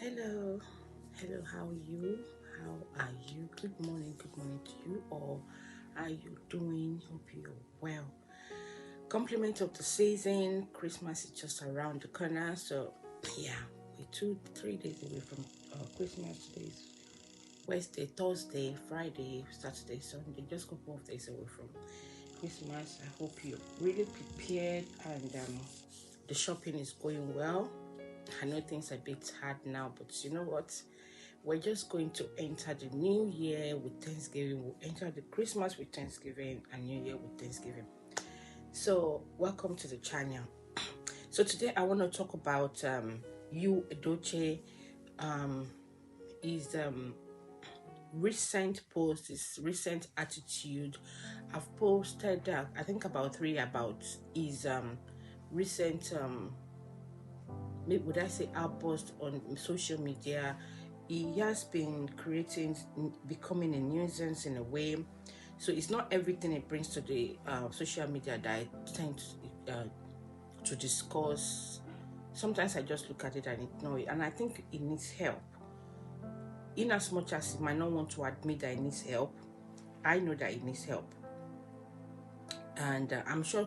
Hello, hello, how are you? How are you? Good morning to you all. How are you doing? Hope you're well. Compliment of the season, Christmas is just around the corner, so yeah, we're 3 days away from Christmas. Today's Wednesday, Thursday, Friday, Saturday, Sunday, just a couple of days away from Christmas. I hope you're really prepared and the shopping is going well. I know things are a bit hard now, but you know what? We're just going to enter the new year with Thanksgiving. We'll enter the Christmas with Thanksgiving and New Year with Thanksgiving. So, welcome to the channel. So today I want to talk about you, Edochie, his recent post, his recent attitude. I've posted, I think about 3 about his recent would I say outburst on social media. He has been becoming a nuisance in a way. So it's not everything it brings to the social media that I tend to discuss. Sometimes I just look at it and ignore it, and I think it needs help. In as much as he might not want to admit that it needs help, I know that it needs help, and I'm sure a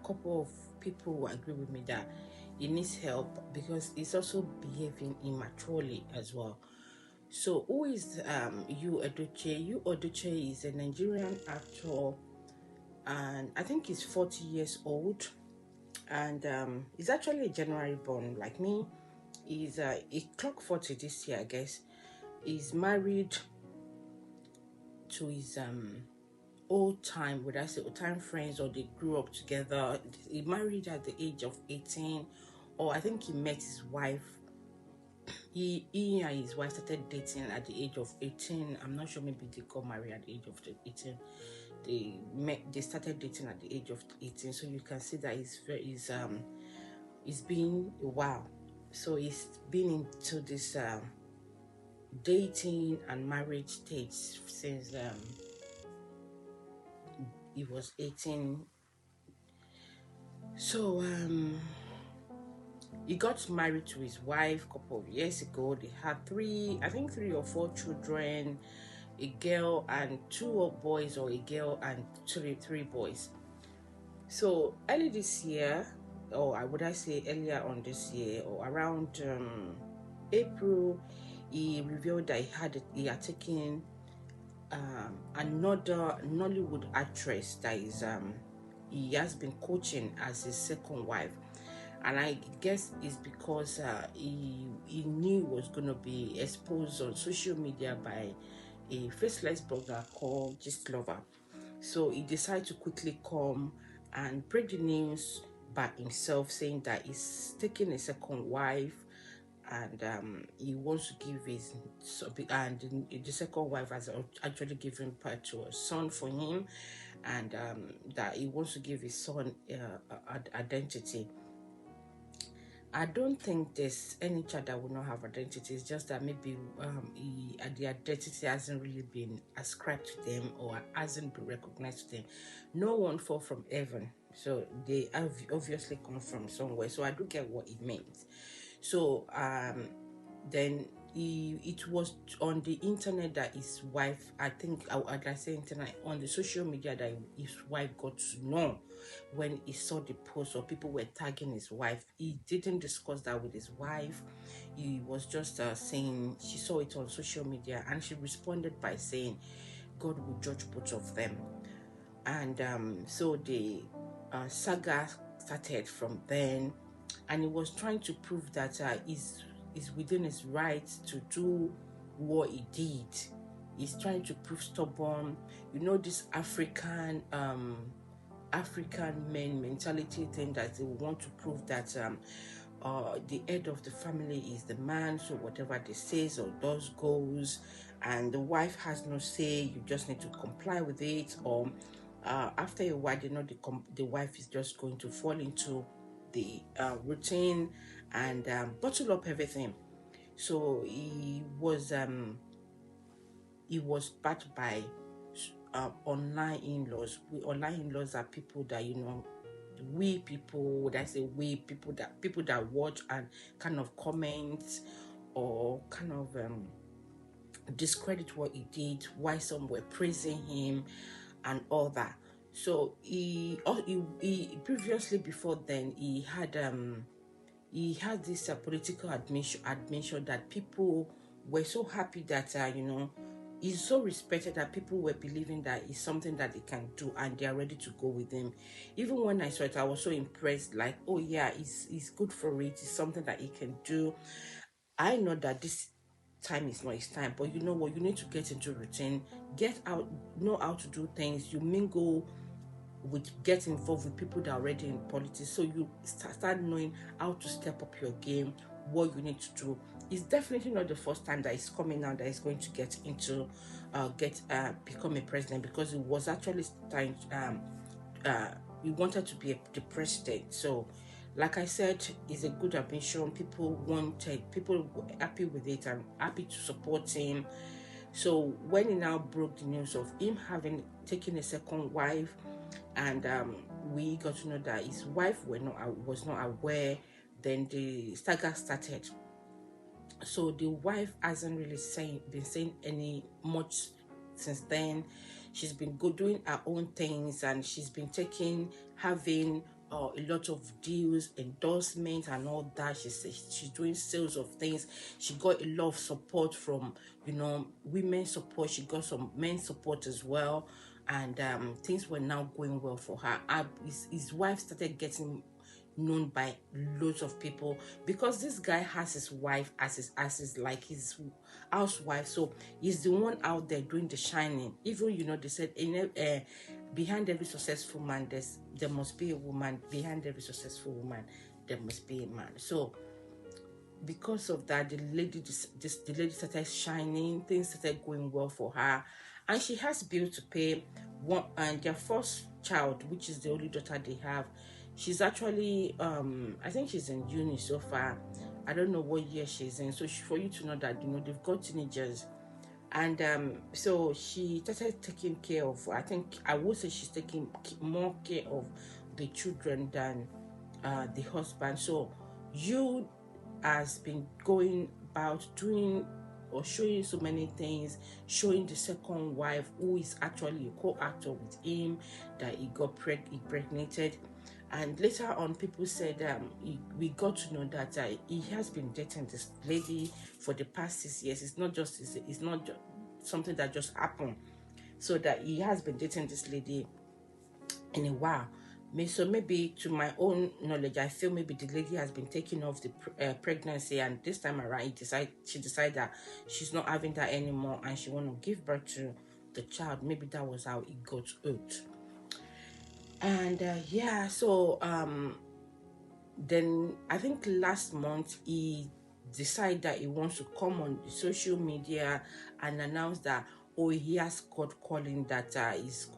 couple of people will agree with me that it needs help because it's also behaving immaturely as well. So who is you, Edochie? You, Edochie, is a Nigerian actor, and I think he's 40 years old, and he's actually a January born like me. He's he clocked 40 this year, I guess. He's married to his old time, would I say old time friends, or they grew up together. He married at the age of 18, or I think he met his wife. He and his wife started dating at the age of 18. I'm not sure, maybe they got married at the age of 18. They started dating at the age of 18. So you can see that it's been a while. So he's been into this dating and marriage stage since he was 18. So he got married to his wife a couple of years ago. They had three or four children, a girl and two boys, or a girl and three boys. So early this year, or would I say earlier on this year, or around April, he revealed that he had taken another Nollywood actress that is he has been coaching as his second wife. And I guess it's because he knew he was going to be exposed on social media by a faceless blogger called Gist Lover. So he decided to quickly come and break the news by himself, saying that he's taking a second wife, and he wants to give the second wife has actually given birth to a son for him, and that he wants to give his son identity. I don't think there's any child that will not have identity. It's just that maybe the identity hasn't really been ascribed to them or hasn't been recognized to them. No one fall from heaven, so they have obviously come from somewhere. So I do get what it means. So then it was on the internet that his wife, I say internet, on the social media, that his wife got to know when he saw the post, or people were tagging his wife. He didn't discuss that with his wife. He was just saying she saw it on social media, and she responded by saying God will judge both of them. And so the saga started from then, and he was trying to prove that is within his rights to do what he did. He's trying to prove stubborn. You know, this African men mentality thing, that they want to prove that the head of the family is the man, so whatever they says or does goes, and the wife has no say. You just need to comply with it, or after a while, the wife is just going to fall into the routine and bottle up everything. So he was backed by online in-laws. Online in-laws are people that we people, that's a we people that watch and kind of comment or kind of discredit what he did, why some were praising him and all that. So he previously, before then, he had this political admission that people were so happy that he's so respected that people were believing that it's something that they can do and they are ready to go with him. Even when I saw it, I was so impressed, like, oh yeah, he's good for it, it's something that he can do. I know that this time is not his time, but you know what, you need to get into routine, get out, know how to do things, you mingle with, get involved with people that are already in politics, so you start knowing how to step up your game, what you need to do. It's definitely not the first time that he's coming out that he's going to get into become a president, because he was actually trying he wanted to be the president. So like I said, it's a good ambition. People were happy with it and happy to support him. So when he now broke the news of him having taken a second wife, and we got to know that his wife was not aware, then the saga started. So the wife hasn't really been saying any much since then. She's been doing her own things, and she's been having a lot of deals, endorsements and all that. She's doing sales of things. She got a lot of support from women support. She got some men support as well, and things were now going well for her. His wife started getting known by loads of people, because this guy has his wife as his like his housewife. So he's the one out there doing the shining. Even they said behind every successful man there must be a woman. Behind every successful woman there must be a man. So because of that, the lady started shining, things started going well for her, and she has bills to pay. And their first child, which is the only daughter they have, she's actually I think she's in uni so far. I don't know what year she's in. So for you to know that they've got teenagers, and so she started taking care of, I think I would say she's taking more care of the children than the husband. So you has been going about doing or showing so many things, showing the second wife, who is actually a co-actor with him, that he impregnated. And later on, people said we got to know that he has been dating this lady for the past 6 years. It's not just something that just happened. So that he has been dating this lady in a while. So maybe, to my own knowledge, I feel maybe the lady has been taking off the pregnancy, and this time around she decided that she's not having that anymore and she want to give birth to the child. Maybe that was how it got out. And yeah, so then I think last month he decided that he wants to come on social media and announce that he has God calling, that is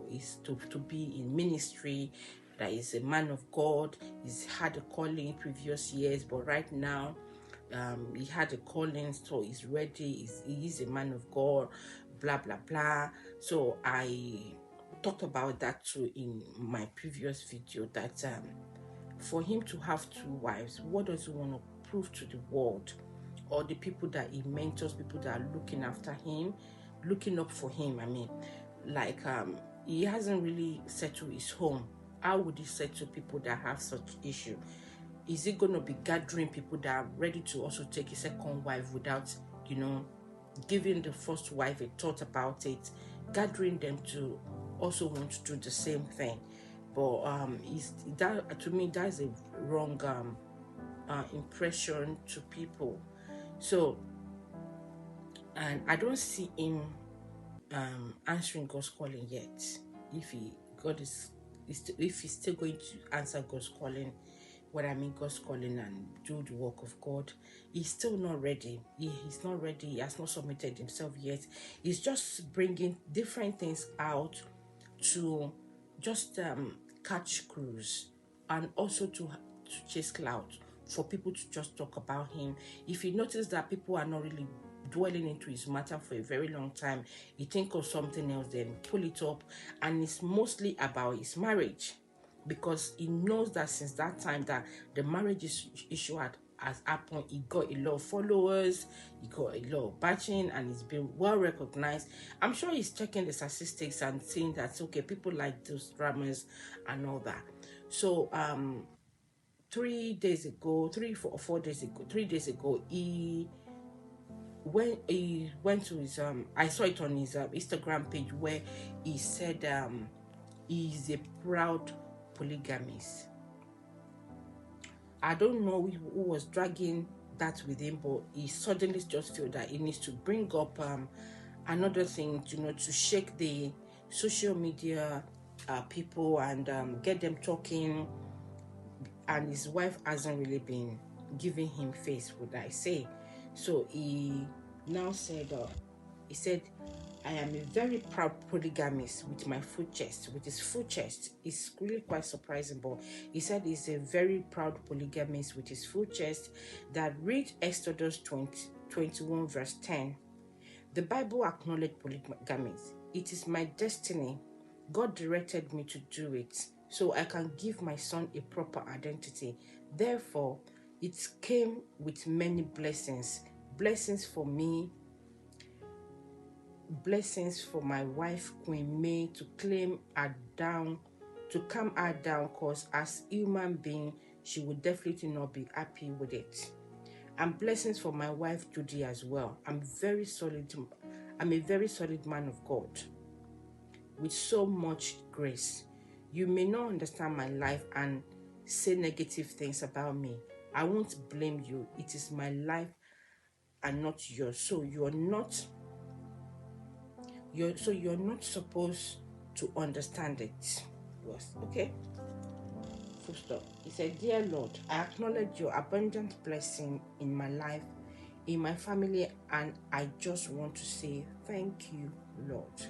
to be in ministry, that is a man of God. He's had a calling in previous years, but right now he had a calling, so he's ready. He is a man of God, blah blah blah. So I talked about that too in my previous video, that for him to have 2 wives, what does he want to prove to the world, or the people that he mentors, people that are looking after him, looking up for him? I mean, like he hasn't really settled his home. How would he settle people that have such issue? Is he going to be gathering people that are ready to also take a second wife without giving the first wife a thought about it, gathering them to also want to do the same thing? But that, to me, that's a wrong impression to people. So, and I don't see him answering God's calling yet. If he's still going to answer God's calling, what I mean God's calling, and do the work of God, he's still not ready. He's not ready. He has not submitted himself yet. He's just bringing different things out to just catch crews, and also to chase clout, for people to just talk about him. If you notice that people are not really dwelling into his matter for a very long time, you think of something else, then pull it up, and it's mostly about his marriage. because he knows that since that time that the marriage issue has happened, he got a lot of followers, he got a lot of backing, and he's been well recognized. I'm sure he's checking the statistics and seeing that, okay, people like those dramas and all that. So 3 days ago, 4 days ago, 3 days ago, when he went to his I saw it on his Instagram page where he said he's a proud polygamist. I don't know who was dragging that with him, but he suddenly just feel that he needs to bring up another thing, to shake the social media people and get them talking. And his wife hasn't really been giving him face, would I say. So he now said, he said, I am a very proud polygamist with my full chest, with his full chest. It's really quite surprising, but he said he's a very proud polygamist with his full chest that read Exodus 21 verse 10. The Bible acknowledged polygamy. It is my destiny. God directed me to do it so I can give my son a proper identity. Therefore, it came with many blessings. Blessings for me, blessings for my wife, Queen May, to claim her down, to calm her down, because as human being, she would definitely not be happy with it. And blessings for my wife, Judy, as well. I'm a very solid man of God with so much grace. You may not understand my life and say negative things about me. I won't blame you. It is my life and not yours. So you're not supposed to understand it. Yes, okay? Full stop. He said, Dear Lord, I acknowledge your abundant blessing in my life, in my family, and I just want to say thank you, Lord.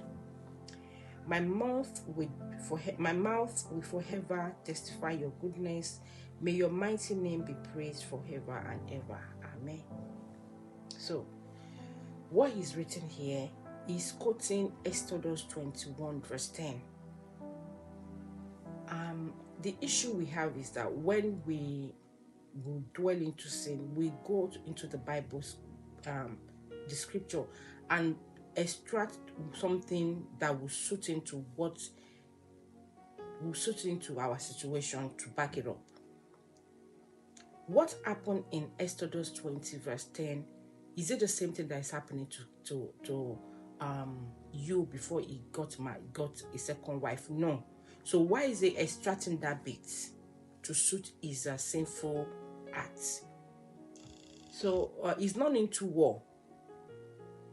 My mouth will forever testify your goodness. May your mighty name be praised forever and ever. Amen. So, what is written here is quoting Exodus 21 verse 10. The issue we have is that when we dwell into sin, we go into the Bible's, the scripture, and extract something that will suit into our situation to back it up. What happened in Exodus 20 verse 10, is it the same thing that is happening to you before he got a second wife? No. So why is he extracting that bit to suit his sinful acts? So he's not into war.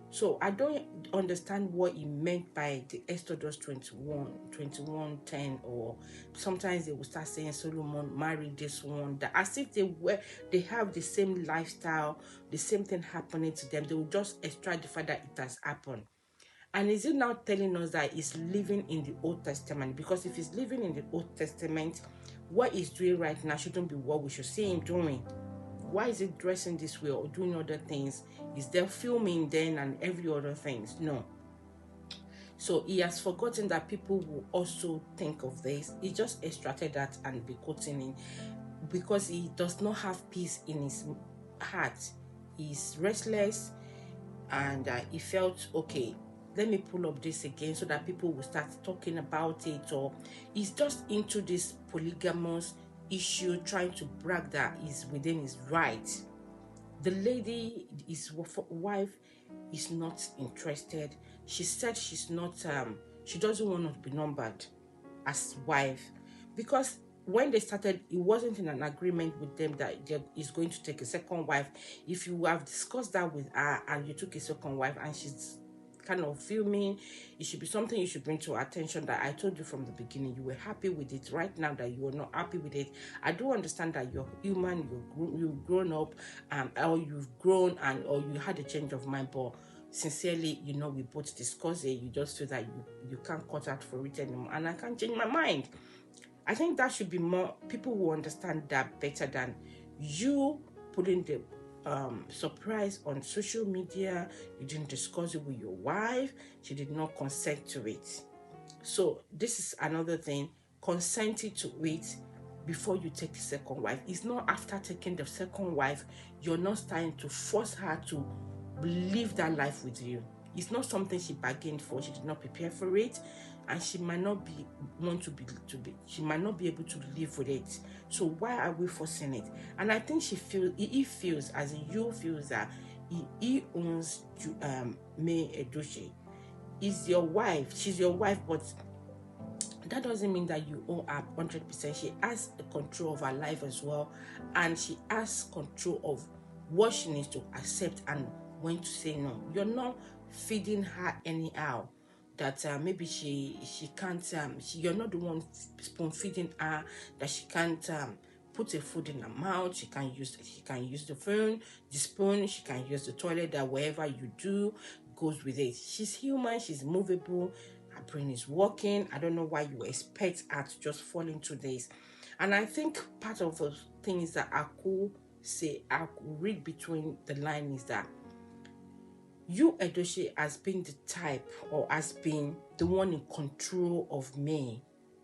So I don't understand what he meant by the Exodus 21:10, or sometimes they will start saying Solomon married this one, that as if they have the same lifestyle, the same thing happening to them. They will just extract the fact that it has happened. And is it now telling us that he's living in the Old Testament? Because if he's living in the Old Testament, what he's doing right now shouldn't be what we should see him doing. Why is he dressing this way or doing other things? Is there filming then and every other things? No. So he has forgotten that people will also think of this. He just extracted that and be quoting in, because he does not have peace in his heart. He's restless, and he felt, okay, let me pull up this again so that people will start talking about it. Or he's just into this polygamous issue, trying to brag that he's within his right. The lady, his wife, is not interested. She said she's not, she doesn't want to be numbered as wife, because when they started, it wasn't in an agreement with them that he's going to take a second wife. If you have discussed that with her and you took a second wife and she's kind of filming, it should be something you should bring to her attention, that I told you from the beginning you were happy with it. Right now that you are not happy with it, I do understand that you're human, you've grown up, or you've grown, or you had a change of mind, but sincerely, we both discuss it. You just feel that you can't cut out for it anymore, and I can't change my mind. I think that should be more, people will understand that better than you putting the surprise on social media. You didn't discuss it with your wife. She did not consent to it. So this is another thing. consented to it before you take the second wife. It's not after taking the second wife, you're not starting to force her to live that life with you. It's not something she bargained for. She did not prepare for it, and she might not be she might not be able to live with it. So why are we forcing it? And I think he feels, as in you feels, that he owns May Edochie. Is your wife, she's your wife, but that doesn't mean that you own her 100%. She has a control of her life as well, and she has control of what she needs to accept and when to say no. You're not feeding her anyhow. That maybe she can't. You're not the one spoon feeding her. That she can't put a food in her mouth. She can use the phone, the spoon. She can use the toilet. That wherever you do goes with it. She's human. She's movable. Her brain is working. I don't know why you expect her to just fall into this. And I think part of the things that I could read between the lines is that you, Edochie, has been the type, or has been the one in control of me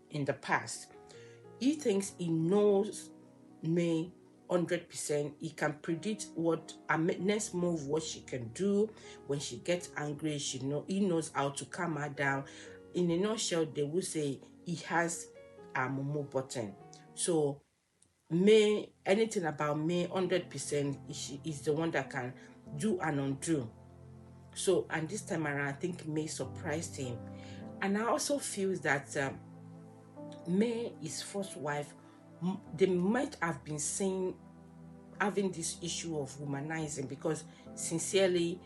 in the past. He thinks he knows me 100%. He can predict what her next move, what she can do when she gets angry. He knows how to calm her down. In a nutshell, they will say he has a Momo button. So May, anything about May 100%, she is the one that can do and undo. So, and this time around, I think May surprised him. And I also feel that May, his first wife, they might have been having this issue of womanizing, because sincerely,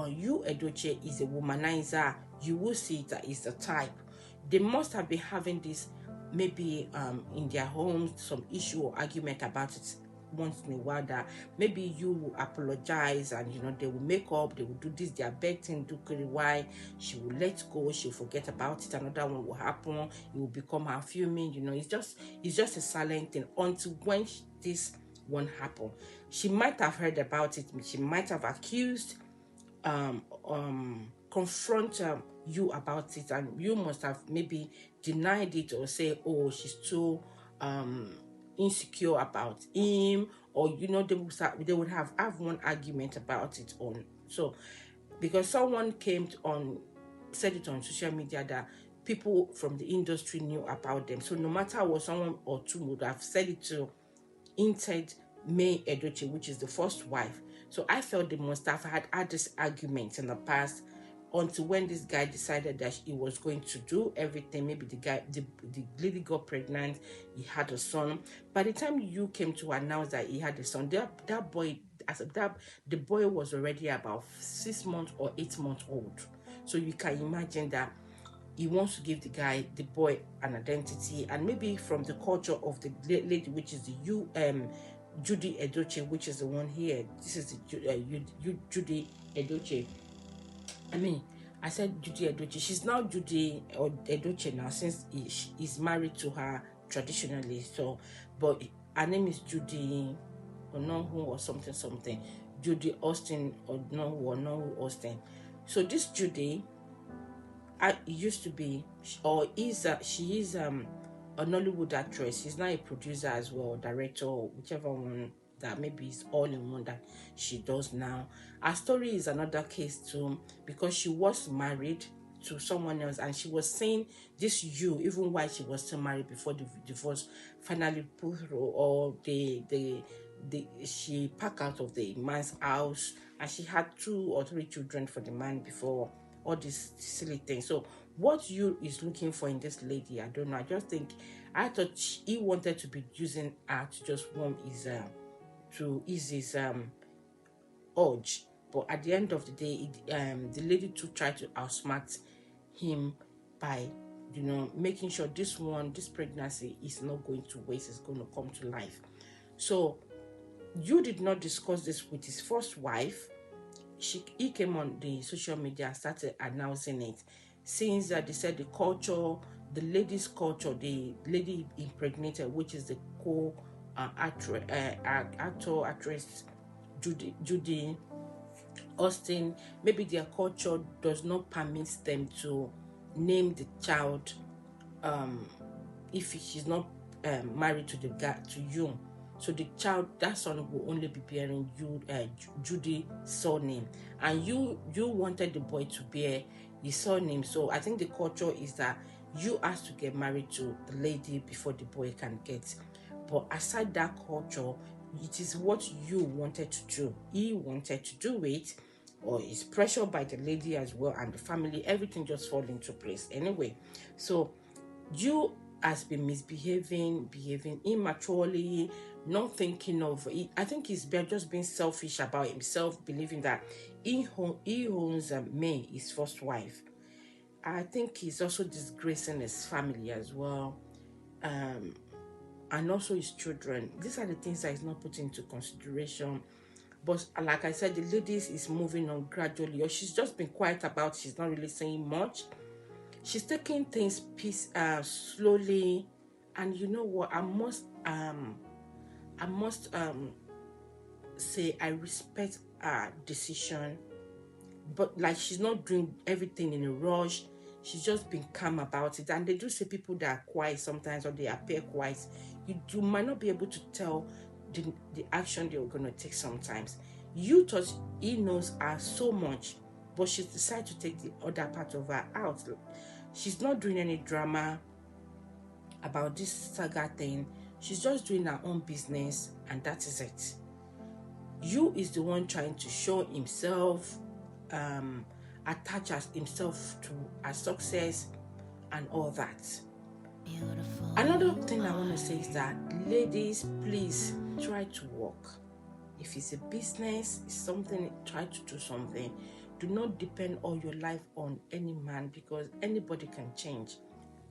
you, Edochie, is a womanizer. You will see that is the type. They must have been having this, maybe in their homes, some issue or argument about it once in a while, that maybe you will apologize and they will make up, they will do this, they are betting, do why she will let go, she'll forget about it, another one will happen, it will become her fuming. It's just a silent thing until when this one happened. She might have heard about it, she might have accused, confront you about it, and you must have maybe denied it or say, oh, she's too insecure about him, or they would have one argument about it on. So because someone said it on social media that people from the industry knew about them, so no matter what, someone or two would have said it to inside May Edochie, which is the first wife. So I felt they must have had this argument in the past, until when this guy decided that he was going to do everything. Maybe the lady got pregnant, he had a son. By the time you came to announce that he had a son, the boy was already about 6 months or 8 months old. So you can imagine that he wants to give the boy an identity, and maybe from the culture of the lady, which is the Judy Edochie, which is the one here. This is the Judy Edochie. I mean, I said Judy Edochie. She's now Judy or Edochie now, since he's married to her traditionally. So, but her name is Judy Onohu or something. Judy Austin Onohu Austin. So this Judy, used to be, or she is a Nollywood actress. She's now a producer as well, director, whichever one, that maybe is all in one that she does now. Her story is another case too, because she was married to someone else, and she was saying this even while she was still married, before the divorce finally put through, or she packed out of the man's house, and she had 2 or 3 children for the man before all these silly things. So what you is looking for in this lady, I don't know. I thought he wanted to be using her to just warm his to ease his urge, but at the end of the day, the lady too tried to outsmart him by making sure this pregnancy is not going to waste, it's going to come to life. So you did not discuss this with his first wife. He came on the social media and started announcing it, since that they said the lady's culture, the lady impregnated, which is the actress Judy Austin, maybe their culture does not permit them to name the child if she's not married to the guy, to you. So the child, that son will only be bearing you, Judy surname, and you wanted the boy to bear his surname. So I think the culture is that you have to get married to the lady before the boy can get. But aside that culture, it is what you wanted to do. He wanted to do it, or is pressured by the lady as well, and the family. Everything just fall into place anyway. So you has been misbehaving, behaving immaturely, not thinking of it. I think he's just being selfish about himself, believing that he owns May, his first wife. I think he's also disgracing his family as well, and also his children. These are the things that he's not putting into consideration. But like I said, the ladies is moving on gradually, or she's just been quiet about it. She's not really saying much. She's taking things slowly. And you know what, I must say I respect her decision, but like, she's not doing everything in a rush. She's just been calm about it. And they do say people that are quiet sometimes, or they appear quiet, you might not be able to tell the action they're going to take sometimes. You thought he knows her so much, but she's decided to take the other part of her out. She's not doing any drama about this saga thing. She's just doing her own business, and that is it. You is the one trying to show himself, attach himself to her success and all that. Another thing I want to say is that, ladies, please try to work. If it's a business, it's something, try to do something. Do not depend all your life on any man, because anybody can change.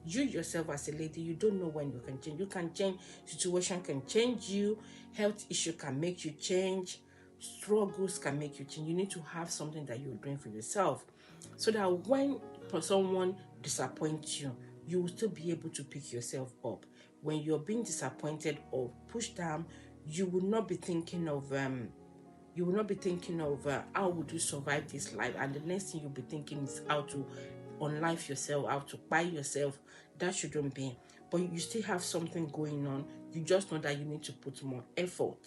You yourself as a lady, you don't know when you can change. You can change, situation can change you, health issue can make you change, struggles can make you change. You need to have something that you're doing for yourself, so that when someone disappoints you, you will still be able to pick yourself up. When you're being disappointed or pushed down, you will not be thinking of how would you survive this life, and the next thing you'll be thinking is how to unlife yourself, how to buy yourself. That shouldn't be. But you still have something going on. You just know that you need to put more effort.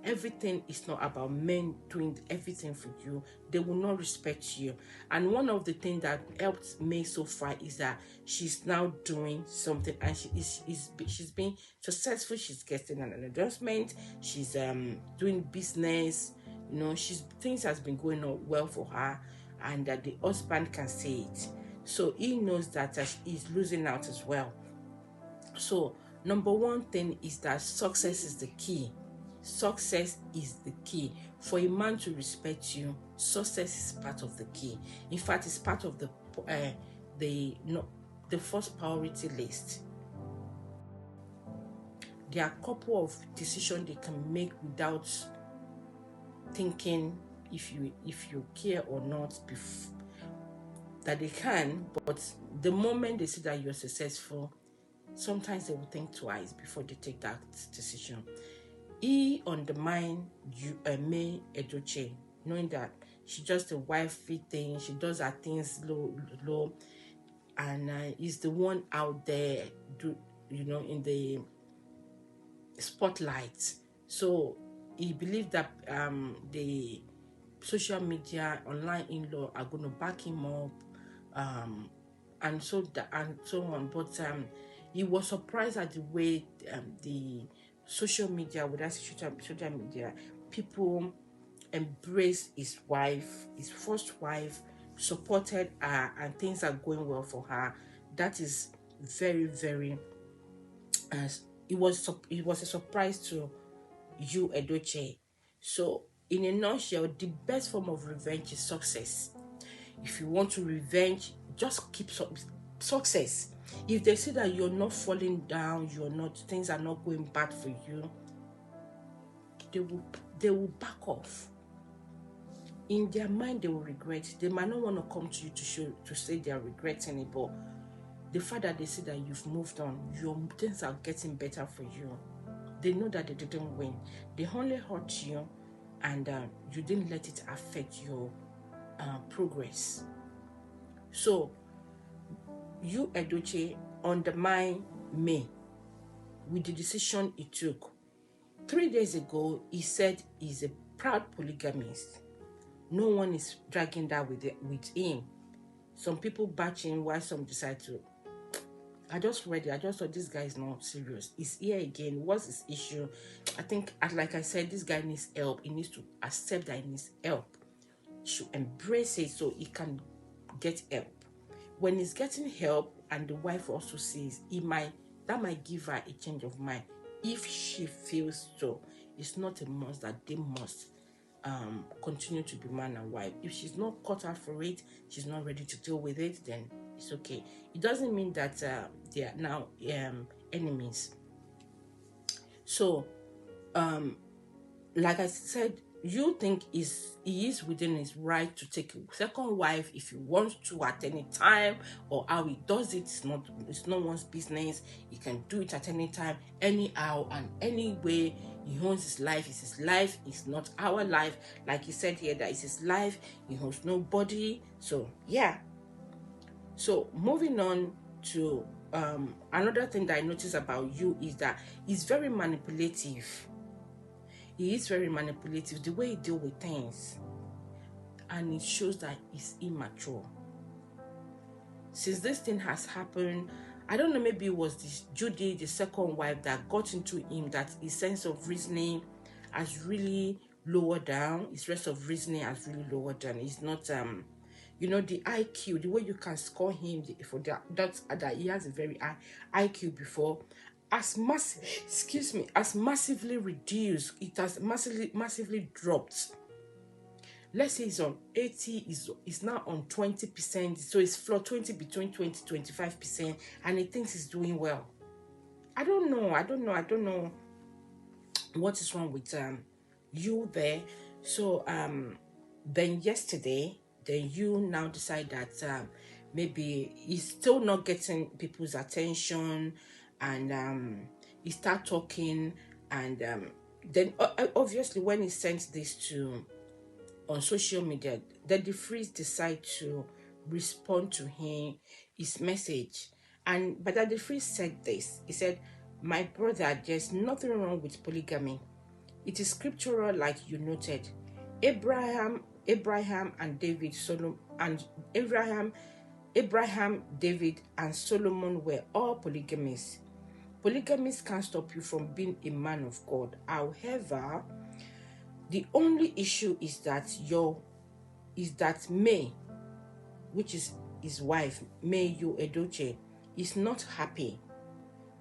Everything is not about men doing everything for you. They will not respect you. And one of the things that helped me so far is that she's now doing something, and she's been successful. She's getting an endorsement. She's doing business. You know, things has been going on well for her, and that the husband can see it. So he knows that he's losing out as well. So number one thing is that success is the key. Success is the key. For a man to respect you, success is part of the key. In fact, it's part of the first priority list. There are a couple of decisions they can make without thinking if you care or not, that they can. But the moment they see that you're successful, sometimes they will think twice before they take that decision. He undermined May Edochie, knowing that she's just a wifey thing. She does her things low, and is the one out there, in the spotlight. So he believed that the social media, online in-law are going to back him up, and so on. But he was surprised at the way the social media, social media, people embraced his wife, his first wife, supported her, and things are going well for her. That is very, very. It was a surprise to you, Edochie. So, in a nutshell, the best form of revenge is success. If you want to revenge, just keep success. If they see that you're not falling down, things are not going bad for you, they will back off. In their mind, they will regret. They might not want to come to you to say they are regretting it, but the fact that they see that you've moved on, your things are getting better for you, they know that they didn't win. They only hurt you, and you didn't let it affect your progress. So, you, Edochie, undermine May with the decision he took. 3 days ago, he said he's a proud polygamist. No one is dragging that with him. Some people batch him while some decide to. I just read it. I just thought this guy is not serious. He's here again. What's his issue? I think, like I said, this guy needs help. He needs to accept that he needs help. He should embrace it so he can get help. When he's getting help and the wife also sees, that might give her a change of mind. If she feels so, it's not a must that they must continue to be man and wife. If she's not cut out for it, she's not ready to deal with it, then it's okay. It doesn't mean that they are now enemies. So, like I said, you think he is within his right to take a second wife if he wants to at any time, or how he does it. It's no one's business. He can do it at any time, anyhow, and any way. He owns his life. It's his life. It's not our life. Like he said here, that it's his life. He owns nobody. So yeah. So moving on to another thing that I noticed about you is that he's very manipulative. He is very manipulative, the way he deals with things. And it shows that he's immature. Since this thing has happened, I don't know, maybe it was this Judy, the second wife, that got into him, that his sense of reasoning has really lowered down. His rest of reasoning has really lowered down. He's not, you know, the IQ, the way you can score him for that he has a very high IQ before, as massively reduced. It has massively dropped. Let's say it's on 80, is now on 20%. So it's floor 20, between 20-25%, and he thinks he's doing well. I don't know what is wrong with you there. So then yesterday, then you now decide that maybe he's still not getting people's attention, and he start talking, and then obviously when he sent this to on social media, then the freeze decide to respond to his message. But that the freeze said this. He said, "My brother, there's nothing wrong with polygamy. It is scriptural, like you noted. Abraham, David, David, and Solomon were all polygamists. Polygamists can't stop you from being a man of God. However, the only issue is that May, which is his wife, May Edochie, is not happy.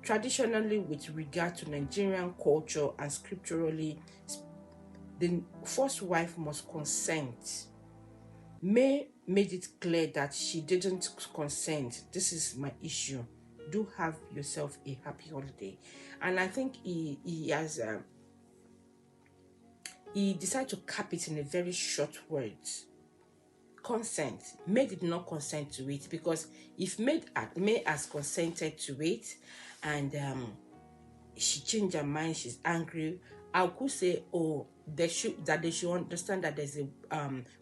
Traditionally, with regard to Nigerian culture and scripturally, the first wife must consent. May made it clear that she didn't consent. This is my issue. Do have yourself a happy holiday." And I think he has he decided to cap it in a very short words. Consent. May did not consent to it, because if May has consented to it, and she changed her mind, she's angry, I could say, oh, they should understand that there's a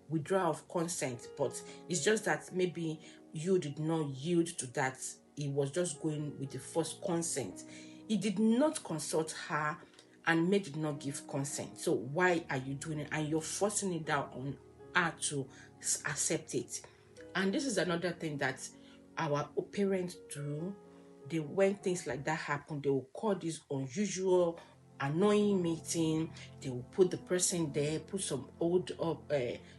withdrawal of consent, but it's just that maybe you did not yield to that. He was just going with the first consent. He did not consult her, and May did not give consent. So why are you doing it? And you're forcing it down on her to accept it. And this is another thing that our parents do. When things like that happen, they will call this unusual, annoying meeting. They will put the person there, put some old up,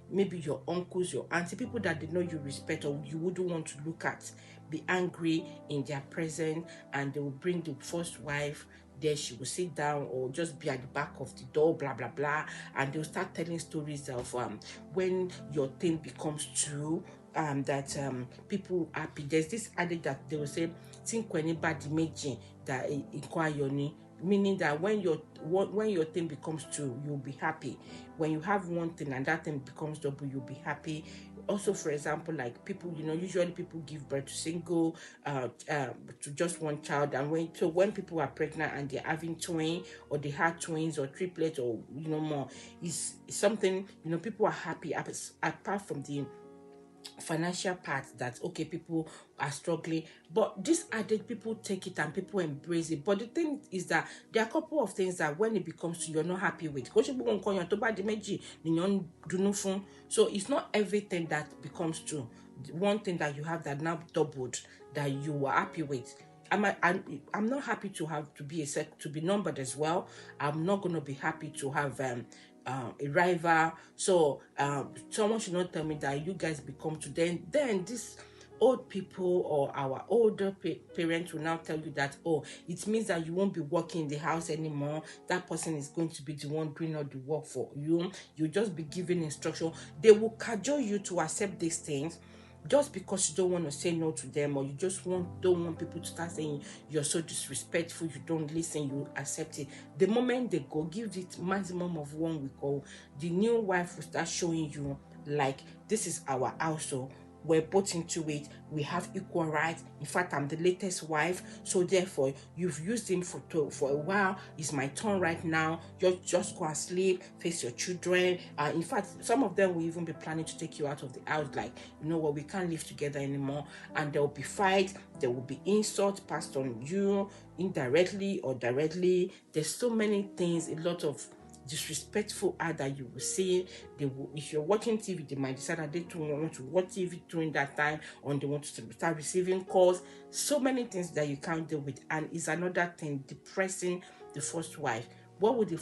maybe your uncles, your auntie, people that they know you respect or you wouldn't want to look at, be angry in their presence, and they will bring the first wife there. She will sit down or just be at the back of the door, blah blah blah, and they'll start telling stories of when your thing becomes true, that people happy. There's this adage that they will say, "Think when anybody imagine that inquire," meaning that when your thing becomes true, you'll be happy. When you have one thing and that thing becomes double, you'll be happy. Also, for example, like people, usually people give birth to single, to just one child, and when people are pregnant and they're having twins, or they had twins or triplets, or more, is something, people are happy apart from the financial part that okay, people are struggling, but this added, people take it and people embrace it. But the thing is that there are a couple of things that when it becomes to you're not happy with, so it's not everything that becomes true. One thing that you have that now doubled that you were happy with, I'm not happy to have to be to be numbered as well. I'm not going to be happy to have a rival. So someone should not tell me that you guys become to then this old people or our older parents will now tell you that, oh, it means that you won't be working in the house anymore. That person is going to be the one doing all the work for you. You'll just be giving instruction. They will cajole you to accept these things just because you don't want to say no to them, or you just don't want people to start saying you're so disrespectful, you don't listen, you accept it. The moment they go, give it maximum of 1 week, or the new wife will start showing you like, this is our household, we're both into it, we have equal rights. In fact, I'm the latest wife, so therefore you've used him for a while, it's my turn right now, just go and sleep, face your children. In fact, some of them will even be planning to take you out of the house, like, you know what, we can't live together anymore. And there will be fights, there will be insults passed on you indirectly or directly. There's so many things, a lot of disrespectful ad that you will see. They will, if you're watching TV, they might decide that they don't want to watch TV during that time, or they want to start receiving calls. So many things that you can't deal with. And it's another thing depressing the first wife. What would the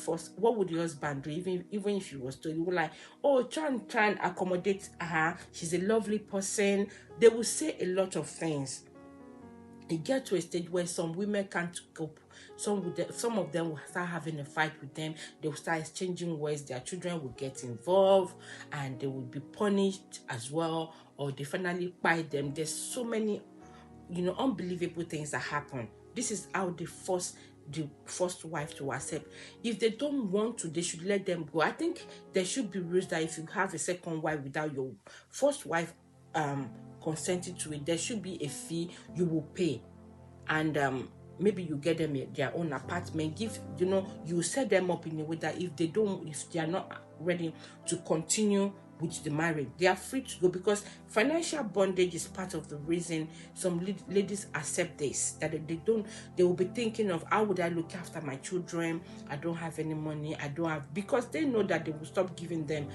husband do? Even if he was told, he would like, oh, try and accommodate her, she's a lovely person. They will say a lot of things. It gets to a stage where some women can't cope. Some of them will start having a fight with them. They will start exchanging words. Their children will get involved, and they will be punished as well, or they finally buy them. There's so many, unbelievable things that happen. This is how they force the first wife to accept. If they don't want to, they should let them go. I think there should be rules that if you have a second wife without your first wife consenting to it, there should be a fee you will pay, and maybe you get them their own apartment. You set them up in a way that if they are not ready to continue with the marriage, they are free to go, because financial bondage is part of the reason some ladies accept this, that they will be thinking of, how would I look after my children? I don't have any money, because they know that they will stop giving them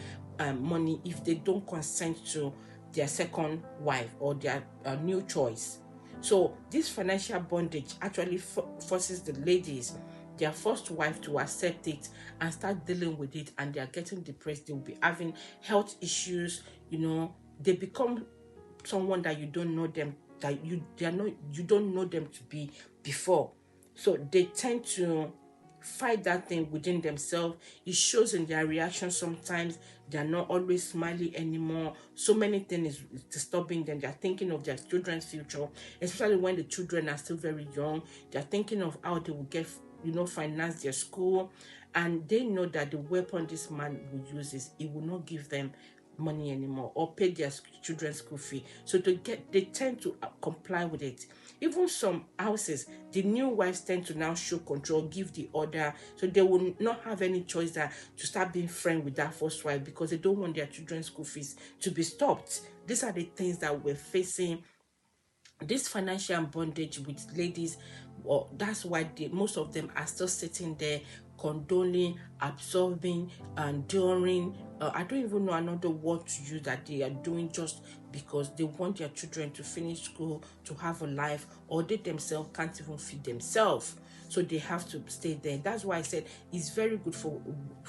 money if they don't consent to their second wife or their new choice. So this financial bondage actually forces the ladies, their first wife, to accept it and start dealing with it, and they are getting depressed. They will be having health issues. They become someone that you don't know them, that you don't know them to be before. So they tend to fight that thing within themselves. It shows in their reactions. Sometimes they're not always smiley anymore. So many things is disturbing them. They're thinking of their children's future, especially when the children are still very young. They're thinking of how they will get, finance their school, and they know that the weapon this man will use is, it will not give them money anymore or pay their children's school fee. So they tend to comply with it. Even some houses, the new wives tend to now show control, give the order, so they will not have any choice to start being friends with that first wife, because they don't want their children's school fees to be stopped. These are the things that we're facing. This financial bondage with ladies, well, that's why most of them are still sitting there condoling, absorbing, enduring. I don't even know another word to use, that they are doing just because they want their children to finish school, to have a life, or they themselves can't even feed themselves. So they have to stay there. That's why I said it's very good for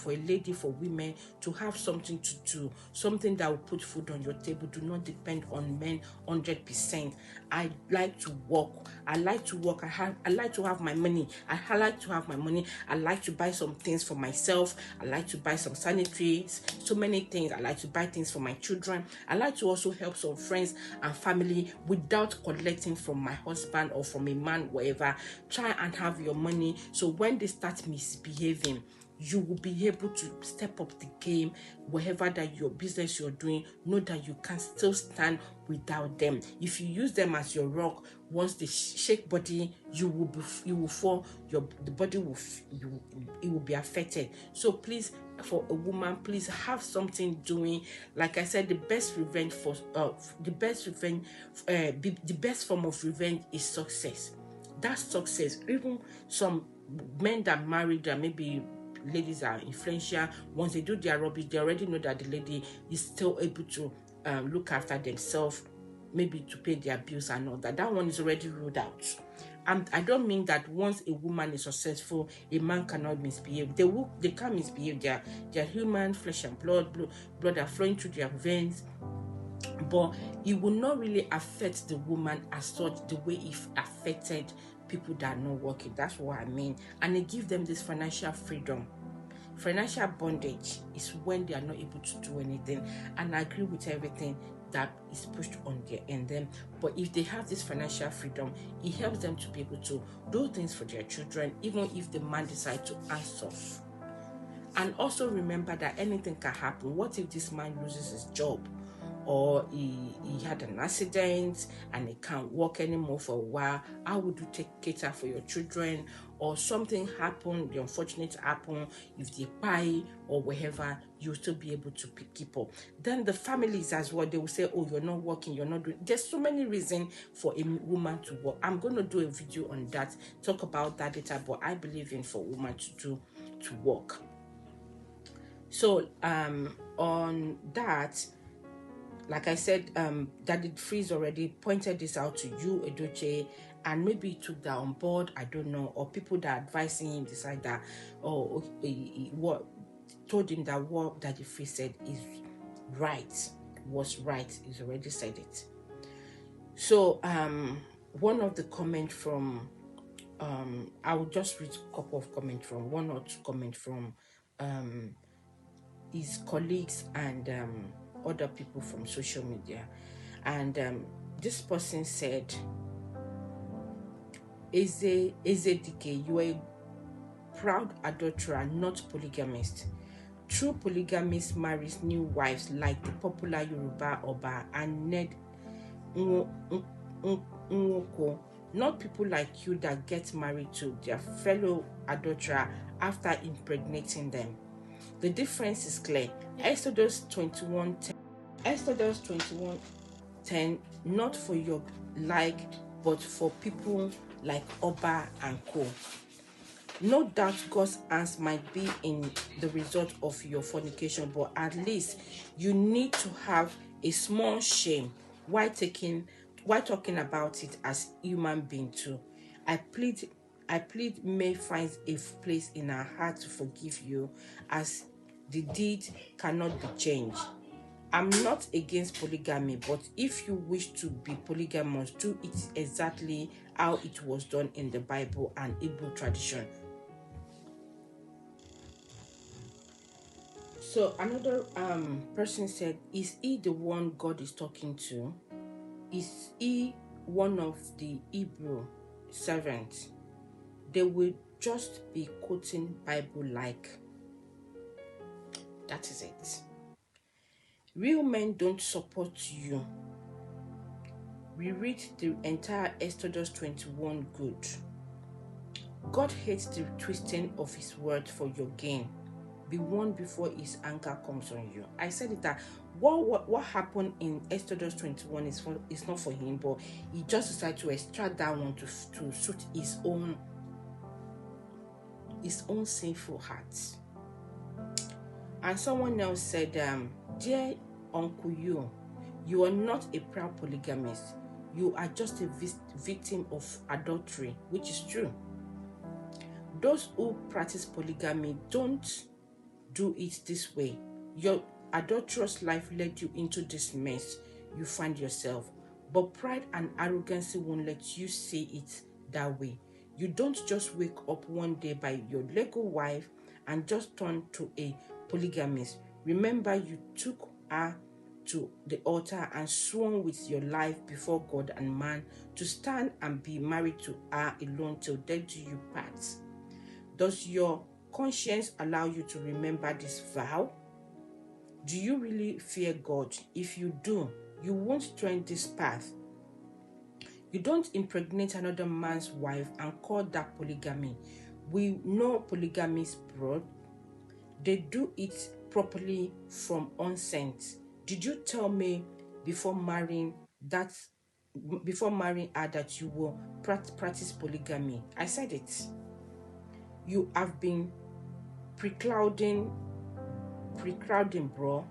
a lady, for women, to have something to do, something that will put food on your table. Do not depend on men 100%. I like to work. I like to have my money. I like to have my money. I like to buy some things for myself. I like to buy some sanitaries, so many things. I like to buy things for my children. I like to also help some friends and family without collecting from my husband or from a man, wherever. Try and have your money, so when they start misbehaving, you will be able to step up the game. Wherever that your business you're doing, know that you can still stand without them. If you use them as your rock, once they shake body, you will fall. The body will be affected. So please for a woman, please have something doing. Like I said, the best revenge for the best revenge the best form of revenge is success. That's success. Even some men that married, that maybe ladies are influential, once they do their rubbish, they already know that the lady is still able to look after themselves, maybe to pay their bills and all that. That one is already ruled out. And I don't mean that once a woman is successful, a man cannot misbehave. They can misbehave. They're human, flesh and blood are flowing through their veins, but it will not really affect the woman as such the way it affected people that are not working. That's what I mean. And it gives them this financial freedom. Financial bondage is when they are not able to do anything, and I agree with everything that is pushed on their end. Them, but if they have this financial freedom, it helps them to be able to do things for their children, even if the man decides to hands off. And also remember that anything can happen. What if this man loses his job, or he had an accident and he can't work anymore for a while? How would you cater for your children? Or something happened, the unfortunate happen, if they buy or whatever, you'll still be able to keep up. Then the families as well, they will say, oh, you're not working, you're not doing. There's so many reasons for a woman to work. I'm going to do a video on that, talk about that later, but I believe in for a woman to work. So on that, like I said, Daddy Freeze already pointed this out to you, Edochie, and maybe he took that on board, I don't know, or people that are advising him decide that, or what told him that what Daddy Freeze said is right, was right. He's already said it. So one of the comments from I will just read a couple of comments from one or two comments from his colleagues and other people from social media. And this person said, Edochie, you are a proud adulterer, not polygamist. True polygamist marries new wives like the popular Yoruba Oba and Ned Nwoko, not people like you that get married to their fellow adulterer after impregnating them. The difference is clear. Exodus 21:10. Exodus 21:10, not for your like, but for people like Oba and Co. No doubt God's hands might be in the result of your fornication, but at least you need to have a small shame while talking about it as human being too. I plead May finds a place in our heart to forgive you, as the deed cannot be changed. I'm not against polygamy, but if you wish to be polygamous, do it exactly how it was done in the Bible and Igbo tradition. So another person said, is he the one God is talking to? Is he one of the Hebrew servants? They will just be quoting Bible like. That is it. Real men don't support you. We read the entire Exodus 21 good. God hates the twisting of his word for your gain. Be warned before his anger comes on you. I said it that what happened in Exodus 21 is not for him, but he just decided to extract that one to suit his own sinful heart. And someone else said, dear Uncle you are not a proud polygamist. You are just a victim of adultery, which is true. Those who practice polygamy don't do it this way. Your adulterous life led you into this mess you find yourself, but pride and arrogance won't let you see it that way. You don't just wake up one day by your legal wife and just turn to a polygamist. Remember, you took her to the altar and sworn with your life before God and man to stand and be married to her alone till death do you part. Does your conscience allow you to remember this vow? Do you really fear God? If you do, you won't tread this path. You don't impregnate another man's wife and call that polygamy. We know polygamy is broad. they do it properly from onset. Did you tell me before marrying her that you will practice polygamy? I said it. You have been pre-crowding, bro.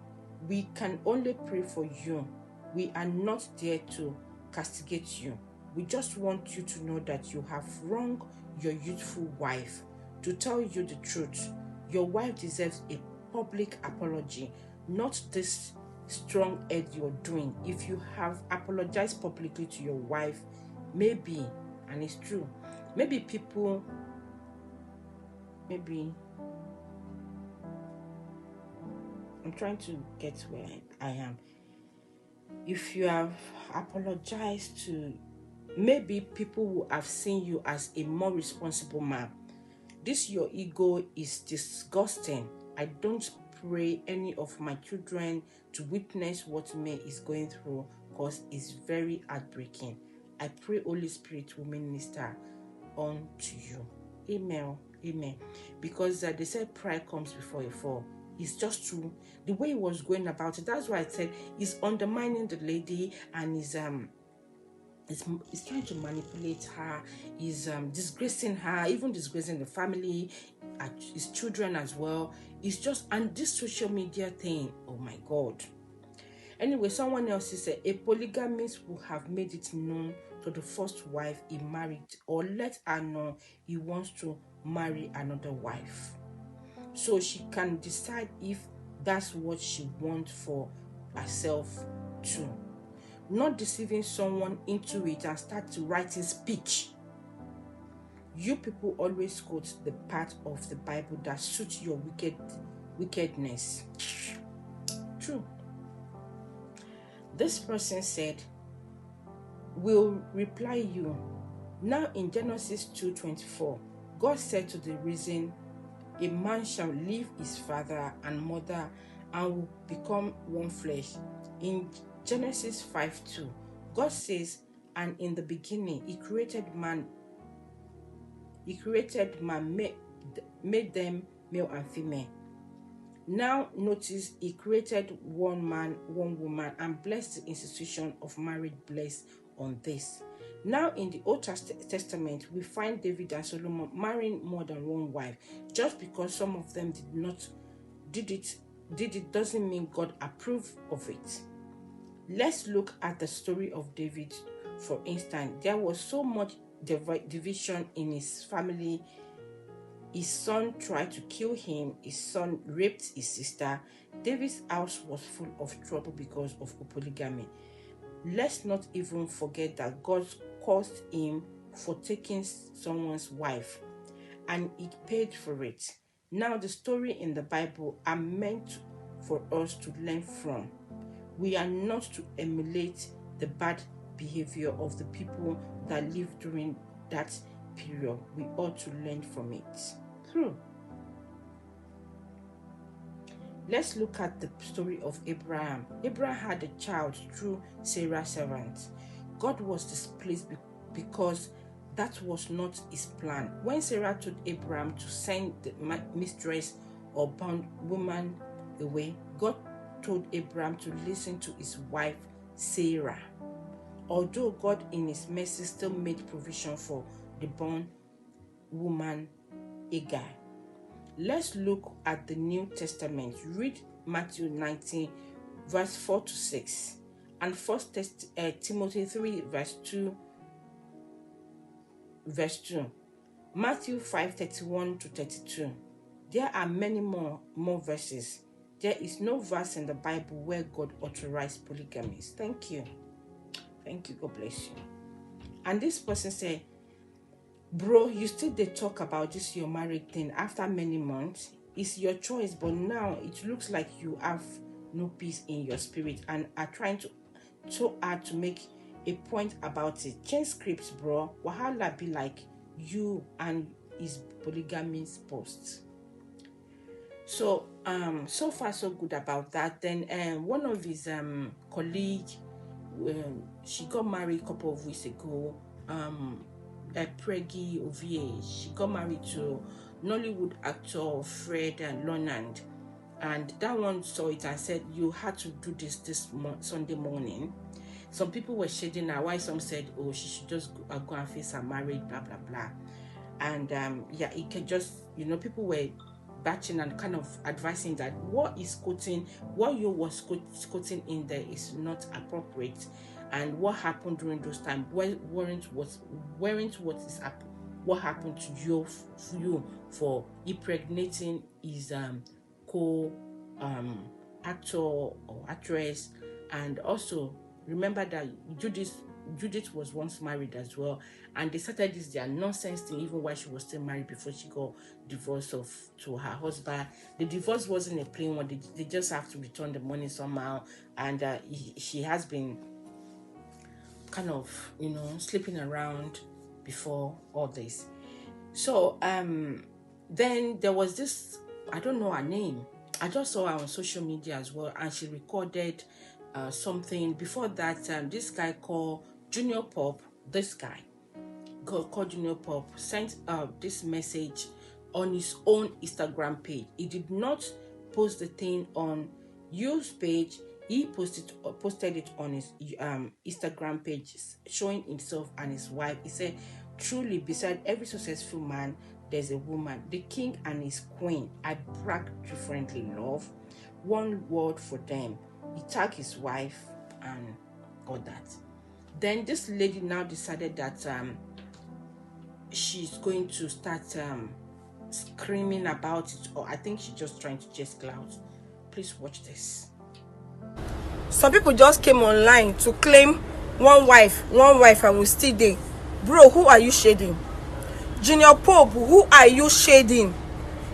We can only pray for you. We are not there to castigate you. We just want you to know that you have wronged your youthful wife. To tell you the truth, your wife deserves a public apology, not this strong head you're doing. If you have apologized publicly to your wife, maybe, and it's true, maybe I'm trying to get where I am. If you have apologized to, maybe people will have seen you as a more responsible man. This your ego is disgusting. I don't pray any of my children to witness what May is going through, because it's very heartbreaking. I pray Holy Spirit will minister unto you. Amen. Amen. Because they said pride comes before a fall. It's just true. The way he was going about it, that's why I said he's undermining the lady, and he's trying to manipulate her, he's disgracing her, even disgracing the family, his children as well. It's just, and this social media thing, oh my God. Anyway, someone else said a polygamist would have made it known to the first wife he married, or let her know he wants to marry another wife, so she can decide if that's what she wants for herself too. Not deceiving someone into it and start to writing speech. You people always quote the part of the Bible that suits your wickedness. True. This person said, will reply you. Now in Genesis 2:24, God said to the reason, a man shall leave his father and mother and will become one flesh. In Genesis 5:2, God says, and in the beginning he created man, made them male and female. Now notice he created one man, one woman, and blessed the institution of marriage blessed on this. Now in the Old Testament, we find David and Solomon marrying more than one wife. Just because some of them did it doesn't mean God approved of it. Let's look at the story of David, for instance. There was so much division in his family. His son tried to kill him. His son raped his sister. David's house was full of trouble because of polygamy. Let's not even forget that God cursed him for taking someone's wife, and he paid for it. Now the story in the Bible are meant for us to learn from. We are not to emulate the bad behavior of the people that lived during that period. We ought to learn from it. True. Let's look at the story of Abraham. Abraham had a child through Sarah's servant. God was displeased because that was not his plan. When Sarah told Abraham to send the mistress or bound woman away, God told Abraham to listen to his wife Sarah. Although God in his mercy still made provision for the born woman Hagar. Let's look at the New Testament. Read Matthew 19 verse 4-6 and 1 Timothy 3 verse 2. Matthew 5:31-32. There are many more verses. There is no verse in the Bible where God authorized polygamy. Thank you. God bless you. And this person said, bro, you still they talk about this your married thing after many months. It's your choice, but now it looks like you have no peace in your spirit and are trying so hard to make a point about it. Change scripts, bro. Wahala be like you and his polygamy posts. So so far so good about that. Then one of his colleagues, she got married a couple of weeks ago. Preggy Ovie, she got married to Nollywood actor Fred and Lonand, and that one saw it and said, you had to do this Sunday morning. Some people were shading her, while some said, oh, she should just go and face her marriage, blah blah blah. And yeah, it can just, people were batching and kind of advising that what you was quoting in there is not appropriate, and what happened during those times weren't what happened to you for impregnating his co actor or actress. And also remember that Judith was once married as well, and they started this their nonsense thing even while she was still married before she got divorced to her husband. The divorce wasn't a plain one. They just have to return the money somehow, and she has been kind of sleeping around before all this. So then there was this, I don't know her name, I just saw her on social media as well, and she recorded something. Before that, this guy called Junior Pop, called Junior Pop, sent this message on his own Instagram page. He did not post the thing on Yu's page. He posted it on his Instagram page, showing himself and his wife. He said, truly, beside every successful man, there's a woman, the king and his queen. I brag differently, love. One word for them. He tagged his wife and all that. Then this lady now decided that she's going to start screaming about it, or I think she's just trying to chase clouds. Please watch this. Some people just came online to claim one wife and will still dey. Bro, who are you shading? Junior Pope, who are you shading?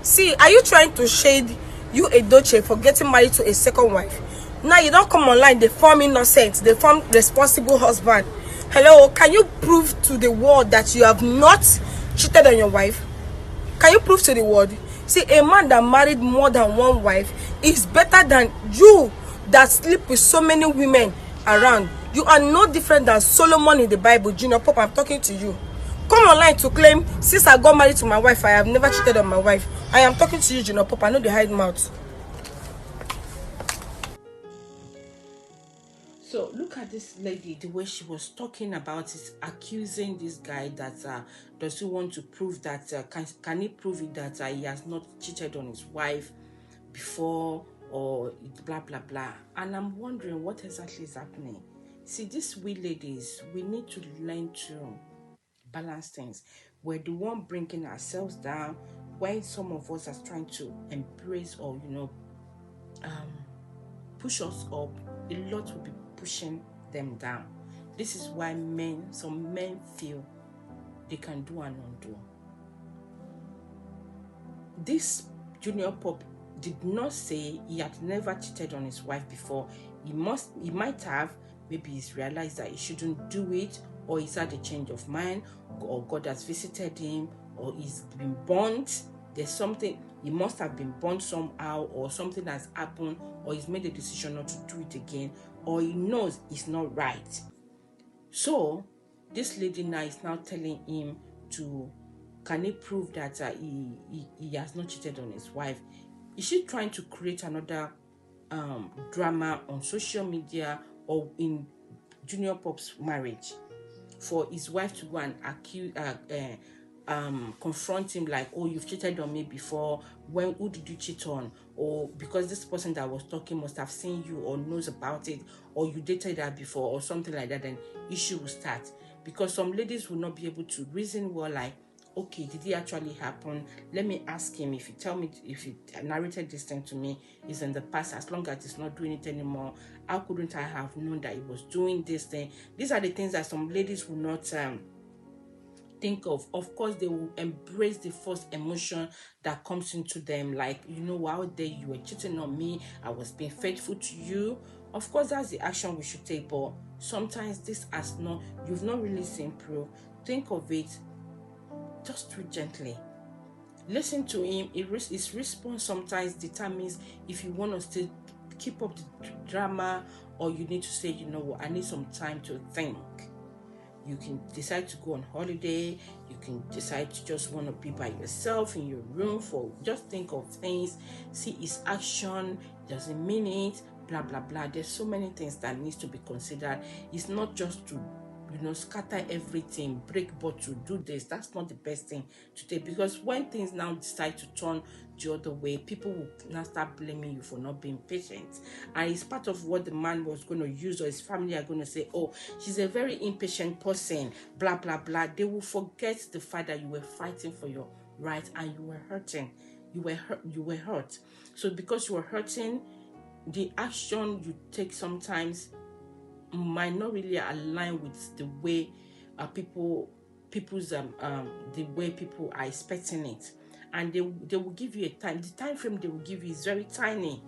See, are you trying to shade you Edochie for getting married to a second wife? Now you don't come online, they form innocent, they form responsible husband. Hello, can you prove to the world that you have not cheated on your wife? Can you prove to the world? See, a man that married more than one wife is better than you that sleep with so many women around. You are no different than Solomon in the Bible. Junior Pop, I'm talking to you. Come online to claim, since I got married to my wife, I have never cheated on my wife. I am talking to you, Junior Pop. I know the hide mouth. So look at this lady, the way she was talking about it, accusing this guy that does he want to prove that can he prove it that he has not cheated on his wife before, or blah blah blah. And I'm wondering what exactly is happening. See, these we ladies, we need to learn to balance things. We're the one bringing ourselves down, when some of us are trying to embrace or push us up. A lot will be pushing them down. This is why some men feel they can do and undo. This Junior Pop did not say he had never cheated on his wife before. He might have. Maybe he's realized that he shouldn't do it, or he's had a change of mind, or God has visited him, or he's been burnt. There's something, he must have been burnt somehow, or something has happened, or he's made a decision not to do it again, or he knows it's not right. So this lady now is now telling him can he prove that he has not cheated on his wife? Is she trying to create another drama on social media or in Junior Pop's marriage for his wife to go and confront him like, oh, you've cheated on me before, who did you cheat on? Or because this person that was talking must have seen you or knows about it, or you dated her before or something like that, then issue will start. Because some ladies will not be able to reason well, like, okay, did it actually happen? Let me ask him. If he narrated this thing to me, it's in the past. As long as he's not doing it anymore, how couldn't I have known that he was doing this thing? These are the things that some ladies will not think of. Of course, they will embrace the first emotion that comes into them, like, how dare you were cheating on me, I was being faithful to you. Of course, that's the action we should take, but sometimes you've not really seen proof. Think of it, just do it gently. Listen to him. His response sometimes determines if you want to still keep up the drama, or you need to say, I need some time to think. You can decide to go on holiday. You can decide to just want to be by yourself in your room for just think of things, see his action, doesn't mean it, blah blah blah. There's so many things that needs to be considered. It's not just to scatter everything, break bottle, do this. That's not the best thing to take, because when things now decide to turn the other way, people will now start blaming you for not being patient, and it's part of what the man was going to use, or his family are going to say, oh, she's a very impatient person, blah blah blah. They will forget the fact that you were fighting for your right and you were hurting. You were hurt. So because you were hurting, the action you take sometimes might not really align with the way people's the way people are expecting it, and they will give you a time. The time frame they will give you is very tiny,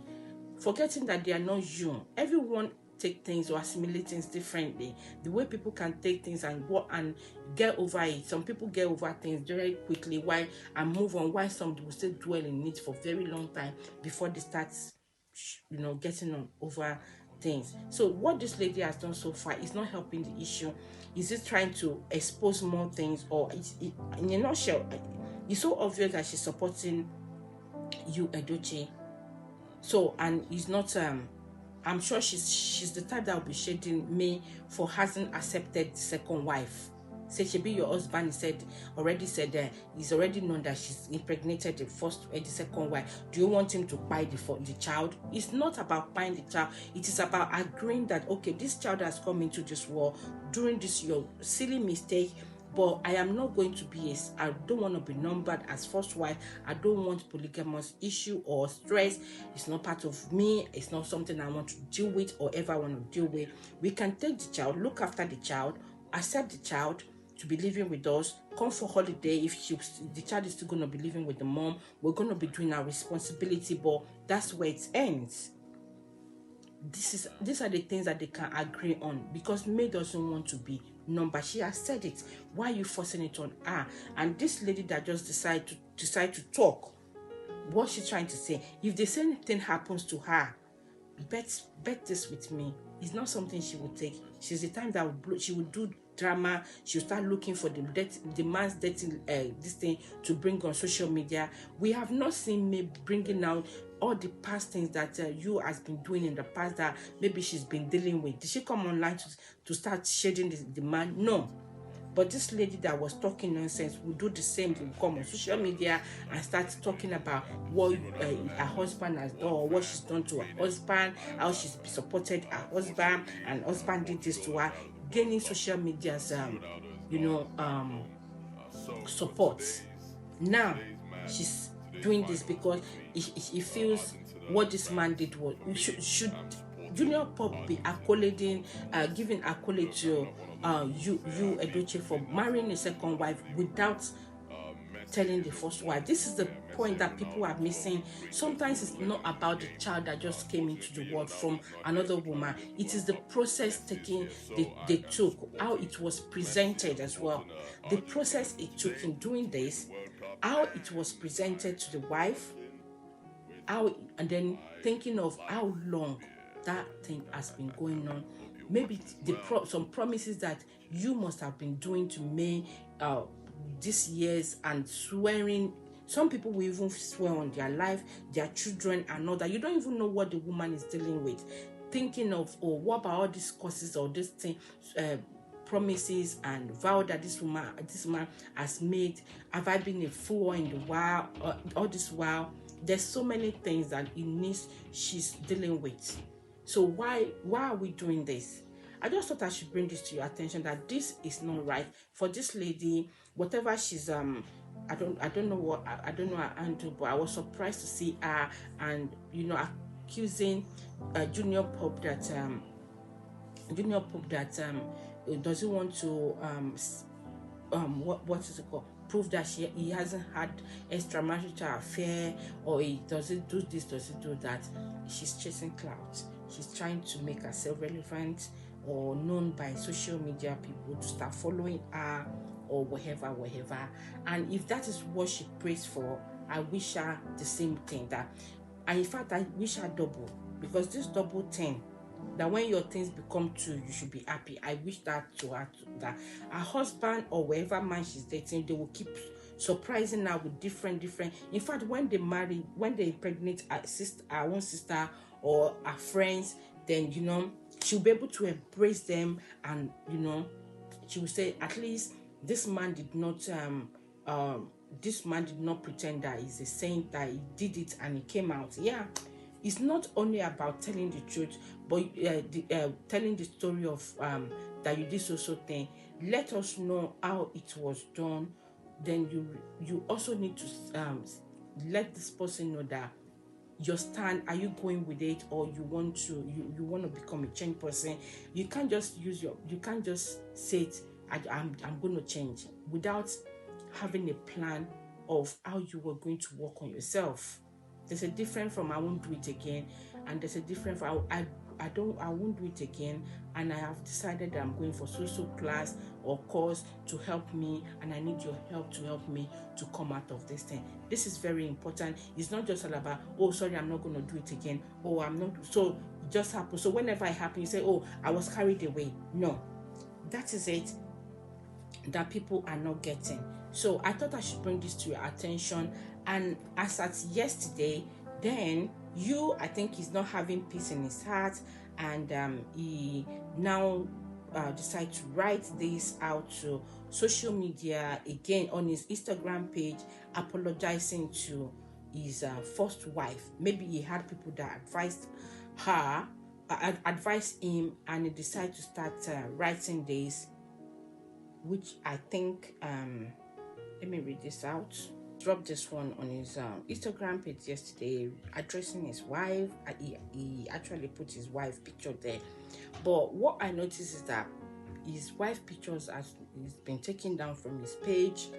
forgetting that they are not you. Everyone take things or assimilate things differently. The way people can take things and what and get over it. Some people get over things very quickly, while and move on. While some will still dwell in it for a very long time before they start, getting on over things. So what this lady has done so far is not helping the issue. Is it trying to expose more things, or in a nutshell, it's so obvious that she's supporting you, Edochie. So, and it's not I'm sure she's the type that will be shading me for hasn't accepted the second wife. Say she be your husband, he's already known that she's impregnated the second wife. Do you want him to buy the child? It's not about buying the child. It is about agreeing that, okay, this child has come into this world during this your silly mistake, but I am not going to be I don't want to be numbered as first wife. I don't want polygamous issue or stress. It's not part of me. It's not something I want to deal with or ever want to deal with. We can take the child, look after the child, accept the child to be living with us, come for holiday. If the child is still going to be living with the mom, we're going to be doing our responsibility, but that's where it ends. These are the things that they can agree on, because May doesn't want to be numbered. She has said it. Why are you forcing it on her? And this lady that just decide to talk, what's she trying to say? If the same thing happens to her, bet this with me, it's not something she would take. She's the time that she would do drama. She'll start looking for the man's dating this thing to bring on social media. We have not seen me bringing out all the past things that you has been doing in the past that maybe she's been dealing with. Did she come online to start shading the man? No. But this lady that was talking nonsense will do the same. They will come on social media and start talking about what her husband has done, or what she's done to her husband, how she's supported her husband, and husband did this to her, gaining social media's support. Now she's doing this because he feels what this man did was should Junior Pope be accolading, giving accolade to you Edochie for marrying a second wife without telling the first wife. This is the point that people are missing. Sometimes it's not about the child that just came into the world from another woman. It is the process they took, how it was presented as well. The process it took in doing this, how it was presented to the wife, and then thinking of how long that thing has been going on. Maybe some promises that you must have been doing to me these years, and swearing. Some people will even swear on their life, their children, and all that. You don't even know what the woman is dealing with. Thinking of, oh, what about all these courses or this thing, promises and vow that this man has made. Have I been a fool in the while? All this while, there's so many things that she's dealing with. So why are we doing this? I just thought I should bring this to your attention, that this is not right for this lady. Whatever she's I don't know her handle, but I was surprised to see her and accusing Junior Pope that doesn't want to what is it called, prove that he hasn't had extramarital affair, or he doesn't do this, doesn't do that. She's chasing clout. She's trying to make herself relevant or known by social media people to start following her or whatever. And if that is what she prays for, I wish her the same thing. And in fact, I wish her double, because this double thing that when your things become two, you should be happy. I wish that to her, that her husband or wherever man she's dating, they will keep surprising her with different. In fact, when they marry, when they impregnate her own sister or her friends, then she'll be able to embrace them, and she will say, at least this man did not pretend that he's a saint, that he did it and he came out. Yeah, it's not only about telling the truth, but telling the story of that you did so thing. Let us know how it was done. Then you also need to let this person know that your stand, are you going with it, or you want to become a changed person. You can't just say it, I'm going to change, without having a plan of how you were going to work on yourself. There's a difference from I won't do it again, and there's a difference from I won't do it again, and I have decided that I'm going for so class or course to help me, and I need your help to help me to come out of this thing. This is very important. It's not just all about, oh, sorry, I'm not going to do it again. Oh, I'm not. So it just happens. So whenever it happens, you say, oh, I was carried away. No, that is it that people are not getting. So I thought I should bring this to your attention. And as at yesterday, then I think he's not having peace in his heart, and he now decide to write this out to social media again on his Instagram page, apologizing to his first wife. Maybe he had people that advised him, and he decided to start writing this, which I think let me read this out. Dropped this one on his Instagram page yesterday, addressing his wife. He actually put his wife picture there, but what I noticed is that his wife pictures has been taken down from his page.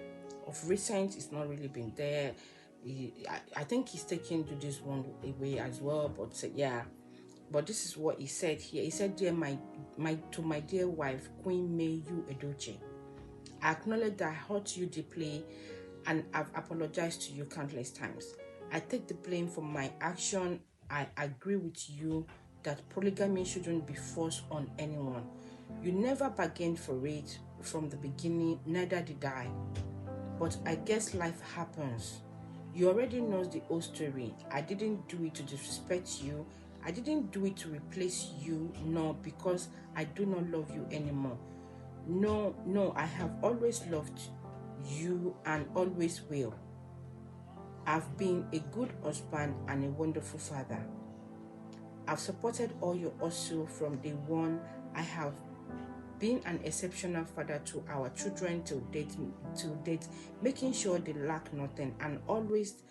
Of recent, it's not really been there. I think he's taking to this one away as well, but yeah. But this is what he said here. He said, "Dear to my dear wife, Queen Mayu Edochie, I acknowledge that I hurt you deeply, and I've apologized to you countless times. I take the blame for my action. I agree with you that polygamy shouldn't be forced on anyone. You never bargained for it from the beginning, neither did I. But I guess life happens. You already know the whole story. I didn't do it to disrespect you. I didn't do it to replace you, nor because I do not love you anymore. No, I have always loved you and always will. I've been a good husband and a wonderful father. I've supported all your hustle from day one. I have been an exceptional father to our children till date, making sure they lack nothing, and always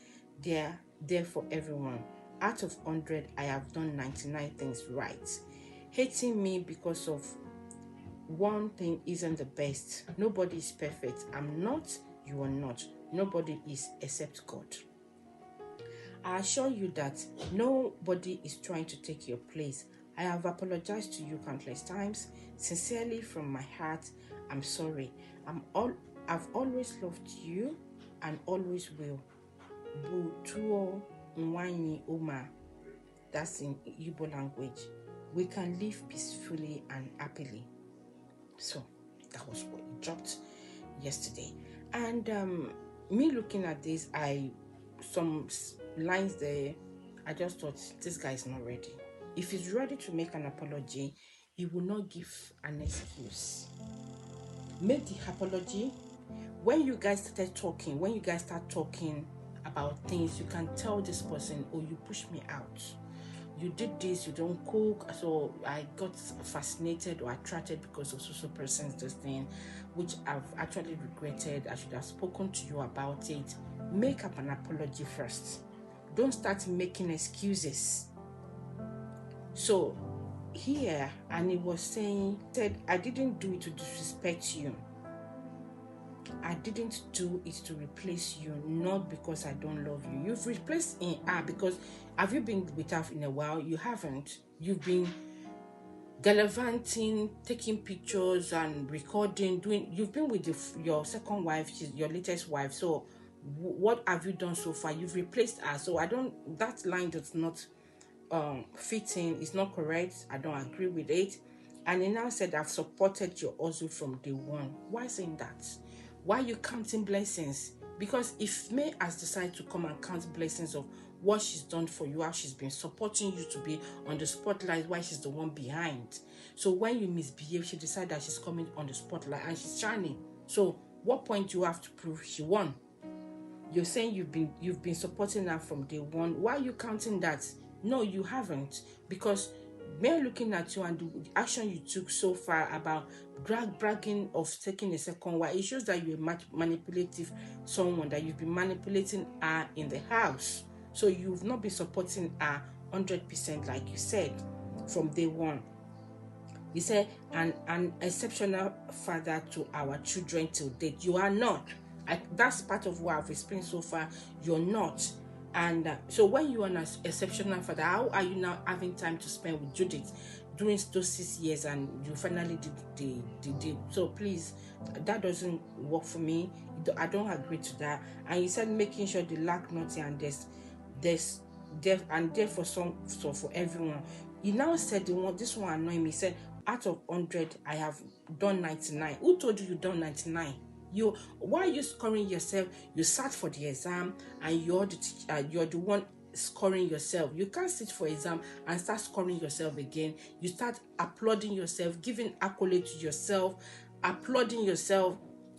there for everyone. Out of 100, I have done 99 things right. Hating me because of one thing isn't the best. Nobody is perfect. I'm not, you are not. Nobody is except God. I assure you that nobody is trying to take your place. I have apologized to you countless times. Sincerely from my heart, I'm sorry. I've always loved you and always will. Butuo Nwanyi Oma. That's in Igbo language. We can live peacefully and happily. So that was what he dropped yesterday. And me looking at this, some lines there, I just thought this guy is not ready. If he's ready to make an apology, he will not give an excuse. Make the apology. When you guys start talking about things, you can tell this person, oh, you pushed me out. You did this, you don't cook, so I got fascinated or attracted because of social person's this thing, which I've actually regretted. I should have spoken to you about it. Make up an apology first. Don't start making excuses. So here, and he was said, I didn't do it to disrespect you. I didn't do it to replace you, not because I don't love you. You've replaced her because, have you been with her in a while? You haven't. You've been gallivanting, taking pictures and recording, you've been with your second wife, she's your latest wife. So what have you done so far? You've replaced her. So that line does not fitting, it's not correct. I don't agree with it. And he now said, I've supported your hustle from day one. Why saying that? Why are you counting blessings? Because if May has decided to come and count blessings of what she's done for you, how she's been supporting you to be on the spotlight, why she's the one behind. So when you misbehave, she decided that she's coming on the spotlight and she's shining. So what point do you have to prove she won? You're saying you've been supporting her from day one. Why are you counting that? No, you haven't, because men looking at you and the action you took so far about bragging of taking a second wife, it shows that you're a manipulative someone, that you've been manipulating her in the house. So you've not been supporting her 100% like you said from day one. You say an exceptional father to our children till date. You are not. That's part of what I've explained so far. You're not. And so when you are an exceptional father, how are you now having time to spend with Judith during those 6 years and you finally did the deal? So please, that doesn't work for me. I don't agree to that. And you said making sure they lack nothing and there's there for some, so for everyone. He now said this one annoyed me. He said, out of 100, I have done 99. Who told you done 99? Why are you scoring yourself? You sat for the exam and you're the one scoring yourself. You can't sit for exam and start scoring yourself again. You start applauding yourself, giving accolade to yourself, applauding yourself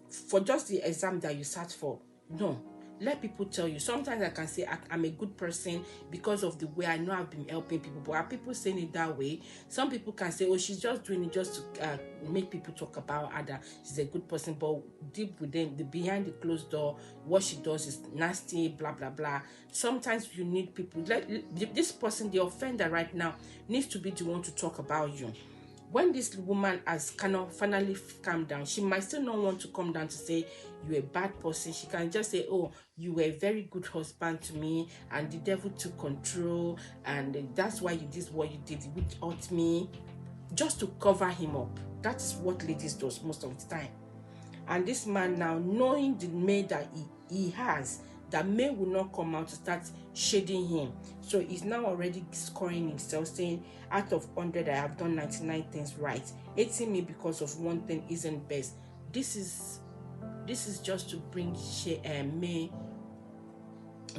for just the exam that you sat for. No. Let people tell you. Sometimes I can say I'm a good person because of the way I know I've been helping people. But are people saying it that way? Some people can say, oh, she's just doing it just to make people talk about her, that she's a good person. But deep within, behind the closed door, what she does is nasty, blah, blah, blah. Sometimes you need people. This person, the offender right now, needs to be the one to talk about you. When this woman has kind of finally calmed down, she might still not want to come down to say you're a bad person. She can just say, oh, you were a very good husband to me and the devil took control and that's why you did what you did, which hurt me, just to cover him up. That's what ladies do most of the time. And this man now, knowing the maid that he has, that May will not come out to start shading him. So he's now already scoring himself, saying, out of 100, I have done 99 things right. Hating me because of one thing isn't best. This is just to bring May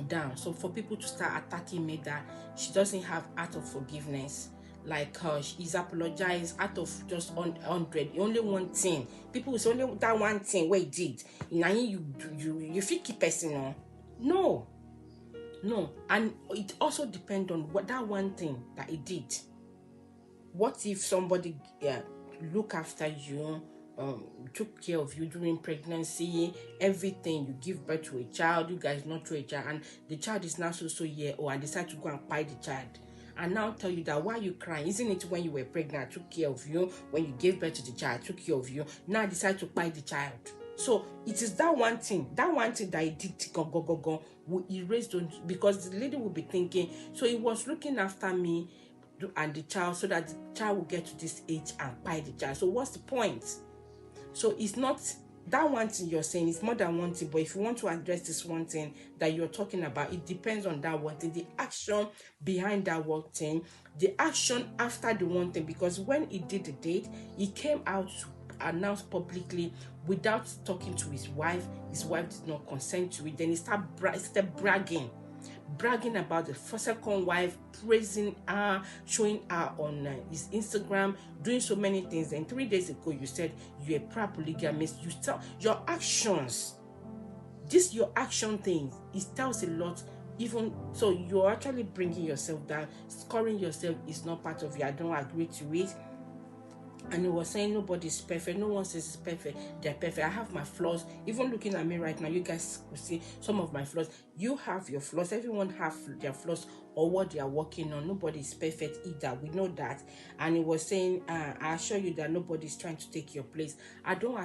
down. So for people to start attacking May that she doesn't have heart of forgiveness. Like he's apologized out of just 100, only one thing. People will say only that one thing what he did. Now you feel keep person on. No, and it also depends on what that one thing that he did. What if somebody look after you, took care of you during pregnancy, everything, you give birth to a child, you guys not to a child, and the child is now so year old and decide to go and buy the child, and now tell you that why you crying? Isn't it when you were pregnant I took care of you? When you gave birth to the child, I took care of you. Now I decide to buy the child. So it is that one thing that he did go will erase those, because the lady will be thinking, so he was looking after me and the child so that the child will get to this age and buy the child. So what's the point? So it's not that one thing you're saying, it's more than one thing. But if you want to address this one thing that you're talking about, it depends on that one thing, the action behind that one thing, the action after the one thing. Because when he did the date, he came out to announce publicly without talking to his wife did not consent to it. Then he started bragging about the second wife, praising her, showing her on his Instagram, doing so many things. And 3 days ago you said you're a proud polygamist. You tell your actions, your action things, it tells a lot. Even so, you're actually bringing yourself down. Scoring yourself is not part of you. I don't agree to it. And he was saying nobody's perfect. No one says it's perfect. They're perfect. I have my flaws. Even looking at me right now, you guys will see some of my flaws. You have your flaws. Everyone have their flaws or what they are working on. Nobody is perfect either. We know that. And he was saying, I assure you that nobody is trying to take your place. I don't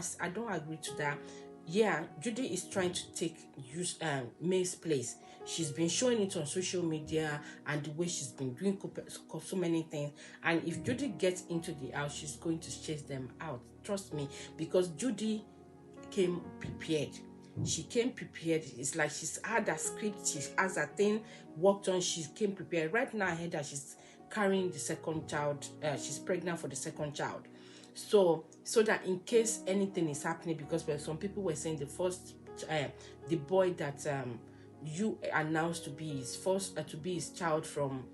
agree to that. Yeah, Judy is trying to use May's place. She's been showing it on social media and the way she's been doing so many things. And if Judy gets into the house, she's going to chase them out. Trust me, because Judy came prepared. she came prepared. It's like she's had a script, she has a thing worked on, she came prepared. Right now I heard that she's carrying the second child, she's pregnant for the second child. So that in case anything is happening, because some people were saying the first the boy that you announced to be his first to be his child from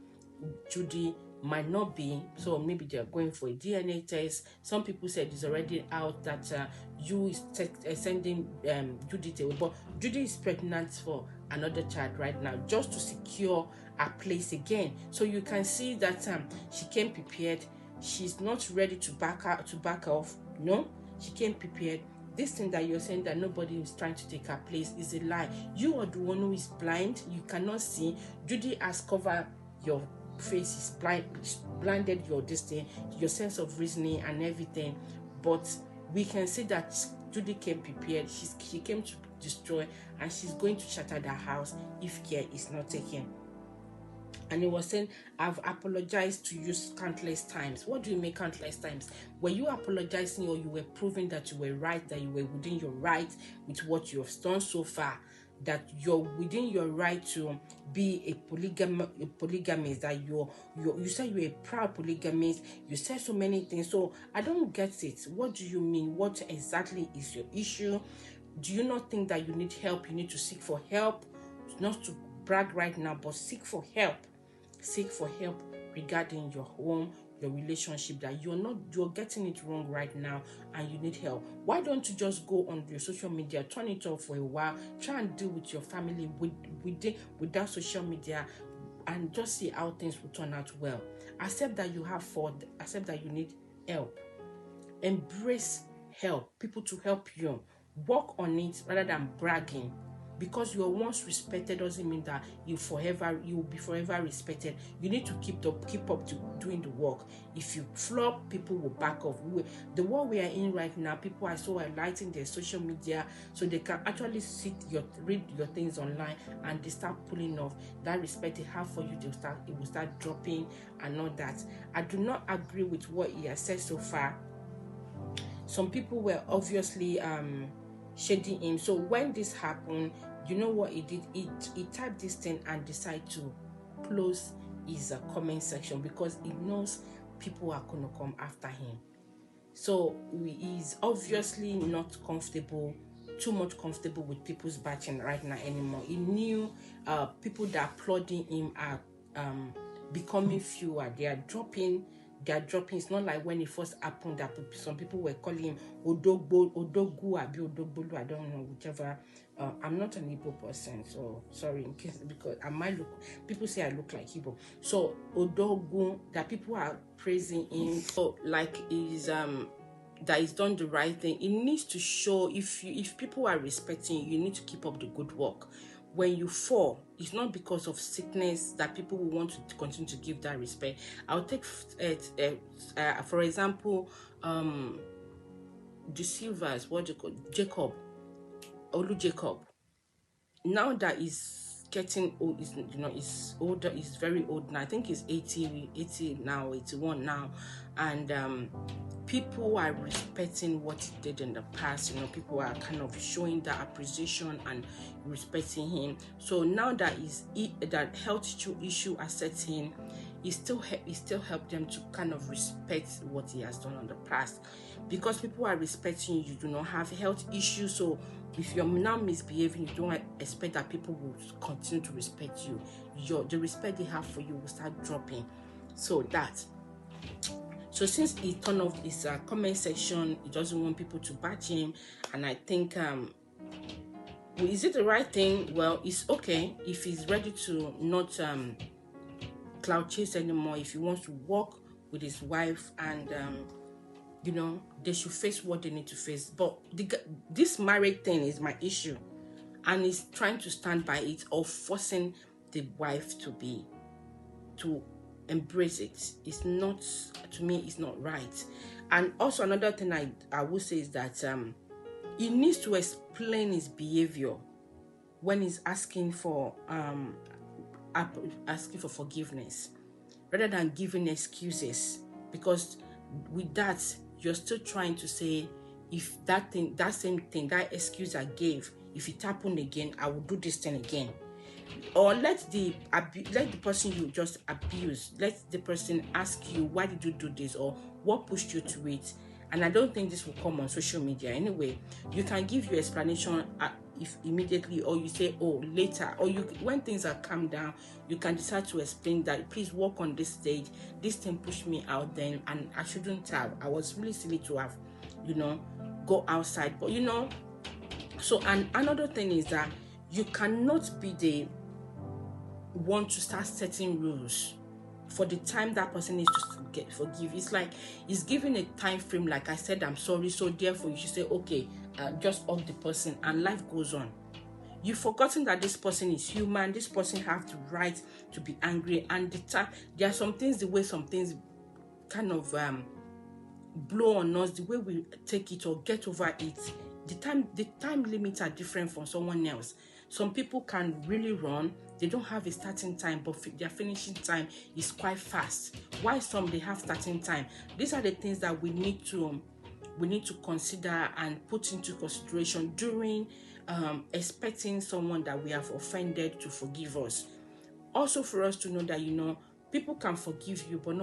Judy might not be, so maybe they're going for a DNA test. Some people said it's already out that you is sending Judy away, but Judy is pregnant for another child right now, just to secure a place again. So you can see that she came prepared. She's not ready to back off. No, she came prepared. This thing that you're saying that nobody is trying to take her place is a lie. You are the one who is blind. You cannot see. Judy has covered your face, is blinded your distance, your sense of reasoning and everything. But we can see that Judy came prepared. She came to destroy, and she's going to shatter the house if care is not taken. And he was saying, I've apologized to you countless times. What do you mean countless times? Were you apologizing, or you were proving that you were right, that you were within your right with what you have done so far, that you're within your right to be a polygamist, that you said you're a proud polygamist, you said so many things. So I don't get it. What do you mean? What exactly is your issue? Do you not think that you need help? You need to seek for help, not to brag right now, but seek for help. Seek for help regarding your home, your relationship, that you're getting it wrong right now and you need help. Why don't you just go on your social media, turn it off for a while, try and deal with your family without social media, and just see how things will turn out well. Accept that you have fault, accept that you need help. Embrace help, people to help you. Work on it rather than bragging. Because you are once respected doesn't mean that you will be forever respected. You need to keep up to doing the work. If you flop, people will back off. The world we are in right now, people are so enlightened their social media, so they can actually read your things online, and they start pulling off. That respect they have for you, it will start dropping and all that. I do not agree with what he has said so far. Some people were obviously shading him. So when this happened, you know what he did? He typed this thing and decided to close his comment section, because he knows people are going to come after him. So he's obviously not comfortable, too much comfortable with people's batching right now anymore. He knew people that are applauding him are becoming fewer. They are dropping. It's not like when it first happened that some people were calling him Odogwu, Abi Odogbolu, I don't know, whichever. I'm not an Igbo person, so sorry in case, because people say I look like Igbo. So Odogwu, that people are praising him, so like that he's done the right thing. It needs to show. If people are respecting you, you need to keep up the good work. When you fall, it's not because of sickness that people will want to continue to give that respect. I'll take for example, the Silvers, what do you call Jacob, Olu Jacob. Now that he's getting old, he's older, he's very old now. I think he's 80 now, 81 now, and people are respecting what he did in the past. People are kind of showing that appreciation and respecting him. So now that that health issue has set in, he still help them to kind of respect what he has done in the past, because people are respecting you. You do not have health issues, so if you're now misbehaving, you don't expect that people will continue to respect you. The respect they have for you will start dropping. So since he turned off his comment section, he doesn't want people to batch him, and I think is it the right thing? Well, it's okay if he's ready to not cloud chase anymore. If he wants to walk with his wife, and they should face what they need to face. But this marriage thing is my issue, and he's trying to stand by it, or forcing the wife to embrace it. It's not, to me, it's not right. And also another thing I would say is that he needs to explain his behavior when he's asking for forgiveness, rather than giving excuses, because with that you're still trying to say, if that same thing, that excuse I gave, if it happen again, I will do this thing again. Or let the person you just abuse, let the person ask you, why did you do this, or what pushed you to it. And I don't think this will come on social media anyway. You can give your explanation if immediately, or you say, oh, later, or you, when things are calmed down, you can decide to explain that, please work on this stage, this thing pushed me out then, and I shouldn't have, I was really silly to have, go outside. But so, and another thing is that you cannot be the one to start setting rules for the time that person needs to forgive. It's like it's giving a time frame, like I said, I'm sorry, so therefore you should say, okay, just off the person, and life goes on. You've forgotten that this person is human, this person has the right to be angry, and there are some things, the way some things kind of blow on us, the way we take it or get over it, the time limits are different from someone else. Some people can really run, they don't have a starting time, but their finishing time is quite fast. Why some they have starting time? These are the things that we need to consider and put into consideration during expecting someone that we have offended to forgive us. Also, for us to know that people can forgive you, but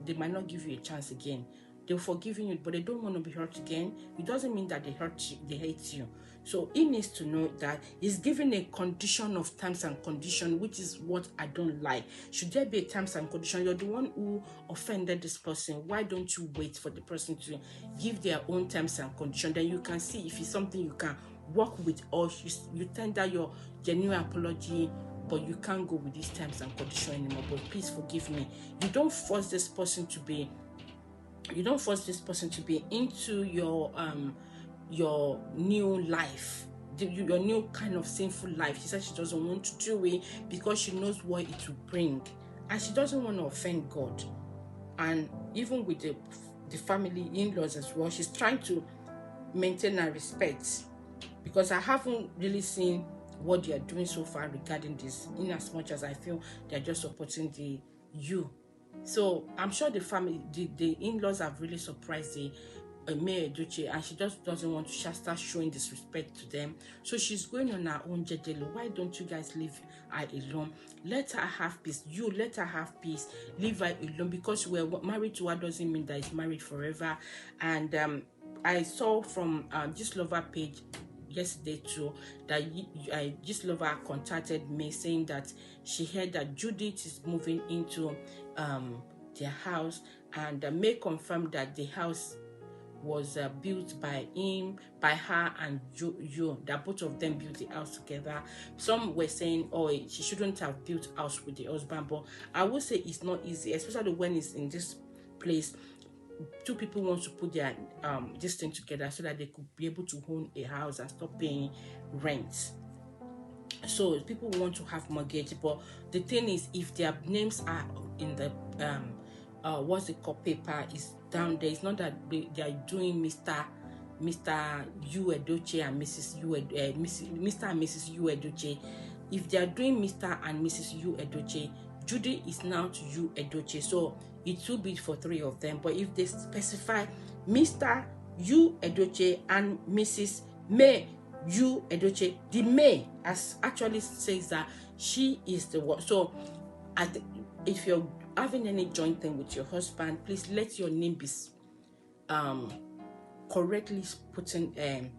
they might not give you a chance again. They're forgiving you, but they don't want to be hurt again. It doesn't mean that they hate you. So he needs to know that he's given a condition of terms and condition, which is what I don't like. Should there be a terms and condition? You're the one who offended this person. Why don't you wait for the person to give their own terms and condition? Then you can see if it's something you can work with, or you tender your genuine apology, but you can't go with these terms and condition anymore. But please forgive me. You don't force this person to be into your new life, your new kind of sinful life. She said she doesn't want to do it because she knows what it will bring, and she doesn't want to offend God. And even with the family in-laws as well, she's trying to maintain her respect, because I haven't really seen what they are doing so far regarding this, in as much as I feel they're just supporting the you. So I'm sure the family, the in-laws have really surprised the Mayor Edochie, and she just doesn't want to start showing disrespect to them. So she's going on her own jejely. Why don't you guys leave her alone? Let her have peace. You let her have peace. Leave her alone, because we're married to her doesn't mean that it's married forever. And I saw from this lover page yesterday too that this lover contacted me saying that she heard that Judith is moving into their house, and May confirmed that the house was built by her and you, that both of them built the house together. Some were saying, oh, she shouldn't have built house with the husband, but I would say it's not easy, especially when it's in this place. Two people want to put their this thing together so that they could be able to own a house and stop paying rent. So people want to have mortgage, but the thing is, if their names are in the what's it called, paper is down there, it's not that they are doing Mr. U Edochie and Mrs. U Mr. and Mrs. U Edochie. If they are doing Mr. and Mrs. U Edochie, Judy is now to U Edochie, so it will be for three of them. But if they specify Mr. U Edochie and Mrs. May U Edochie, the May actually says that she is the one. So if you're having any joint thing with your husband, please let your name be correctly put in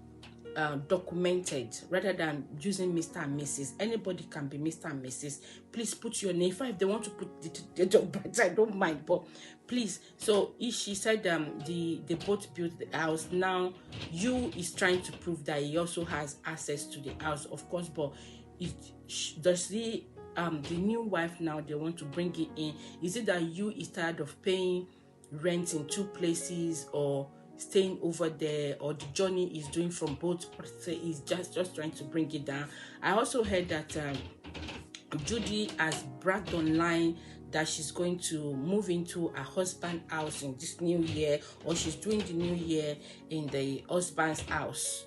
documented, rather than using Mr. and Mrs. Anybody can be Mr. and Mrs. Please put your name. If they want to put the date of birth, I don't mind, but please. So she said they both built the house. Now you is trying to prove that he also has access to the house, of course, but does the new wife now, they want to bring it in? Is it that you is tired of paying rent in two places, or staying over there, or the journey is doing from both parts? Is just trying to bring it down. I also heard that Judy has bragged online that she's going to move into her husband's house in this new year, or she's doing the new year in the husband's house.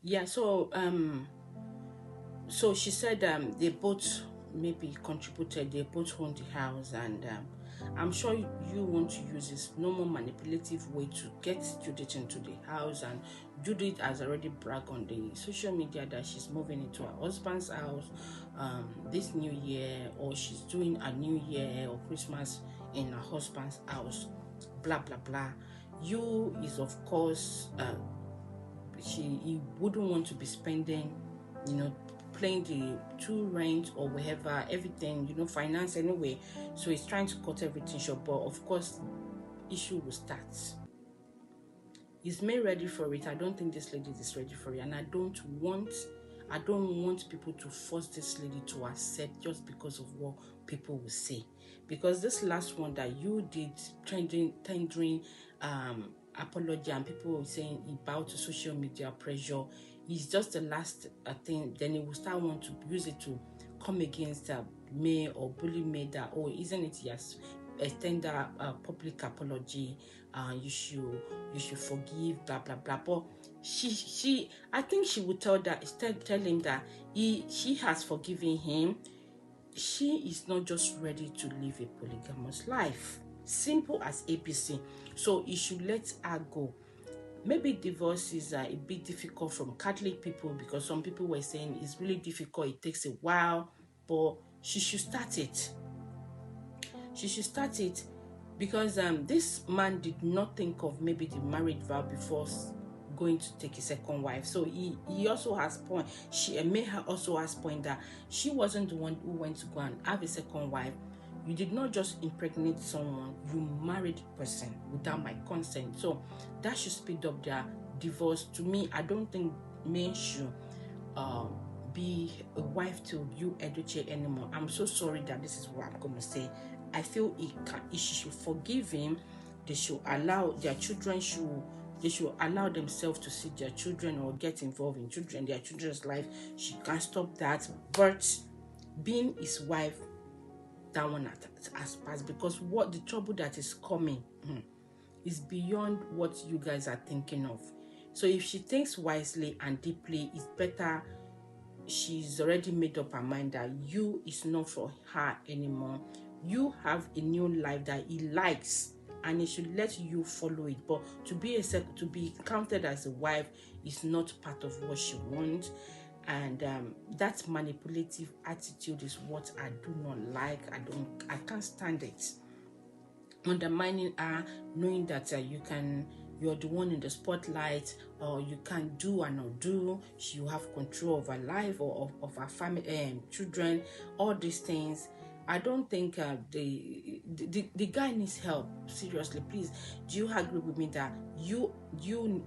Yeah, so she said they both maybe contributed, they both own the house, and I'm sure you want to use this normal manipulative way to get Judith into the house and Judith has already bragged on the social media that she's moving into her husband's house this new year, or she's doing a new year or Christmas in her husband's house, blah blah blah. You is of course he wouldn't want to be spending, paying the two rent or whatever, everything, finance anyway. So he's trying to cut everything short, but of course issue will start. Is May ready for it? I don't think this lady is ready for it, and I don't want people to force this lady to accept just because of what people will say. Because this last one that you did, tendering apology, and people were saying about social media pressure, is just the last thing. Then he will start want to use it to come against May or bully May that, oh, isn't it yes, extend a public apology, you should forgive, blah blah blah. But I think she would tell him that she has forgiven him. She is not just ready to live a polygamous life, simple as ABC. So he should let her go. Maybe divorce is a bit difficult from Catholic people, because some people were saying it's really difficult, it takes a while, but she should start it. Because this man did not think of maybe the marriage vow before going to take a second wife. So he also has point. May also has point that she wasn't the one who went to go and have a second wife. You did not just impregnate someone, you married the person without my consent. So that should speed up their divorce. To me, I don't think men should be a wife to you, Edochie, anymore. I'm so sorry that this is what I'm going to say. I feel she should forgive him. They should allow their children they should allow themselves to see their children or get involved in their children's life. She can't stop that. But being his wife, that one has passed, because what the trouble that is coming is beyond what you guys are thinking of. So if she thinks wisely and deeply, it's better. She's already made up her mind that you is not for her anymore. You have a new life that he likes, and he should let you follow it. But to be counted as a wife is not part of what she wants. And that manipulative attitude is what I do not like. I can't stand it. Undermining her, knowing that you're the one in the spotlight, or you can do and not do. You have control of her life or of her family, children, all these things. I don't think the guy needs help. Seriously, please, do you agree with me that you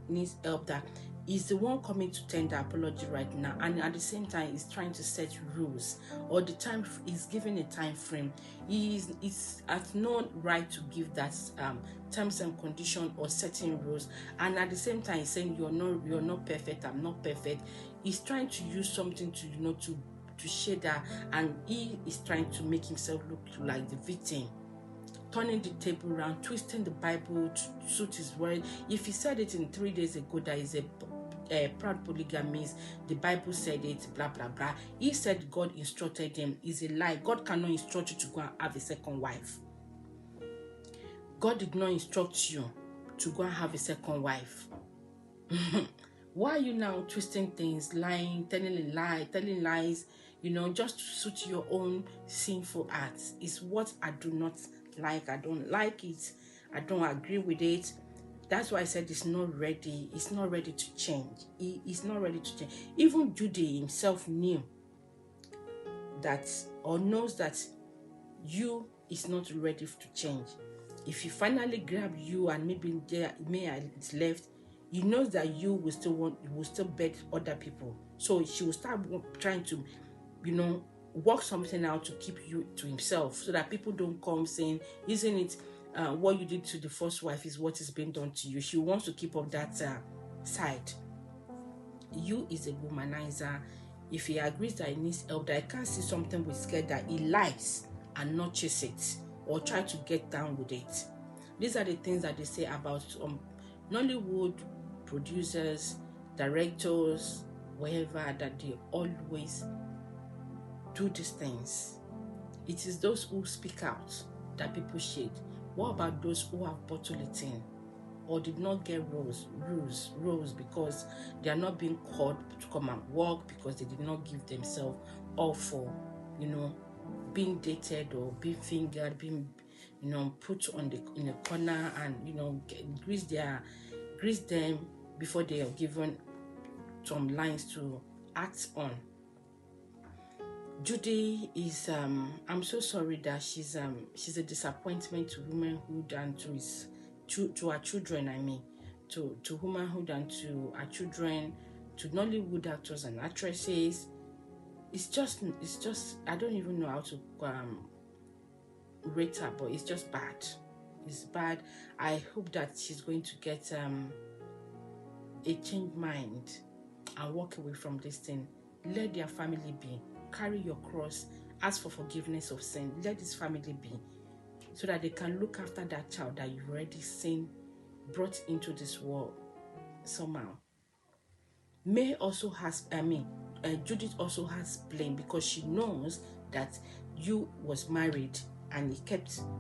need help? That he's the one coming to tender apology right now, and at the same time he's trying to set rules, or the time he's giving a time frame. He's has no right to give that terms and condition or setting rules, and at the same time he's saying you're not perfect, I'm not perfect. He's trying to use something to shade that, and he is trying to make himself look like the victim, turning the table around, twisting the Bible to suit his word. If he said it in 3 days ago that he's a proud polygamist, the Bible said it, blah blah blah. He said God instructed him. Is a lie. God cannot instruct you to go and have a second wife. God did not instruct you to go and have a second wife. Why are you now twisting things, lying, telling lies, just to suit your own sinful acts? Is what I do not like. I don't like it. I don't agree with it. That's why I said it's not ready. It's not ready to change. He's not ready to change. Even Judy himself knew that, or knows that you is not ready to change. If he finally grab you and maybe May is left, he knows that you will still beg other people. So she will start trying to, work something out to keep you to himself, so that people don't come saying, isn't it what you did to the first wife is what is being done to you. She wants to keep up that side. You is a womanizer. If he agrees that he needs help, that I can't see something with scared that he likes and not chase it or try to get down with it. These are the things that they say about Nollywood producers, directors, wherever, that they always do these things. It is those who speak out that people shade. What about those who have bottled it in? or did not get rose because they are not being called to come and work, because they did not give themselves all for, you know, being dated or being fingered, being, you know, put on in a corner and, you know, grease them before they are given some lines to act on. Judy is I'm so sorry that she's a disappointment to womanhood and to our children. I mean, to womanhood and to our children, to Nollywood actors and actresses. It's just I don't even know how to rate her, but it's just bad. It's bad. I hope that she's going to get a changed mind and walk away from this thing. Let their family be. Carry your cross. Ask for forgiveness of sin. Let this family be, so that they can look after that child that you've already seen brought into this world somehow. Judith also has blame, because she knows that you was married and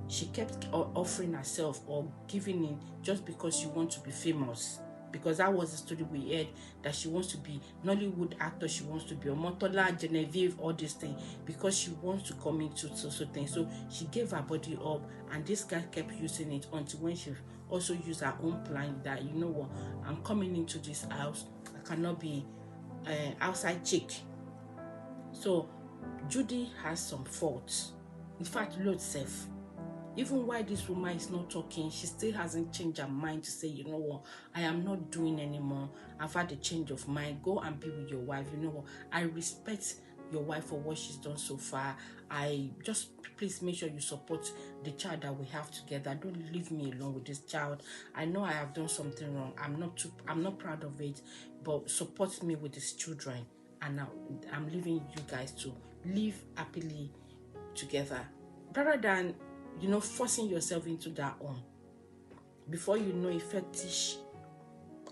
she kept offering herself or giving in just because you want to be famous. Because that was the story we heard, that she wants to be Nollywood actor, she wants to be Omotola, Genevieve, all these things, because she wants to come into so things. So she gave her body up, and this guy kept using it until when she also used her own plan that, you know what, I'm coming into this house, I cannot be outside chick. So Judy has some faults. In fact, Lord self. Even while this woman is not talking, she still hasn't changed her mind to say, you know what, I am not doing anymore. I've had a change of mind. Go and be with your wife. You know what, I respect your wife for what she's done so far. I just, please make sure you support the child that we have together. Don't leave me alone with this child. I know I have done something wrong. I'm not proud of it, but support me with these children. And now I'm leaving you guys to live happily together, rather than, you know, forcing yourself into that home. Before you know, a fetish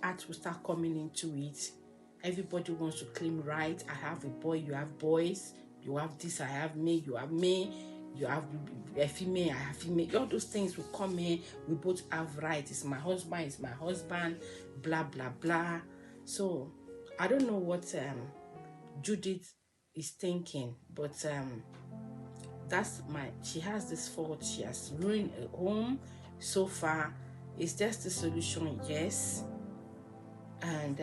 act will start coming into it. Everybody wants to claim right. I have a boy, you have boys. You have this, I have me, you have me. You have a female, I have female. All those things will come in. We both have right. It's my husband, blah, blah, blah. So, I don't know what Judith is thinking, but she has this fault. She has ruined a home so far. Is that the solution? Yes. And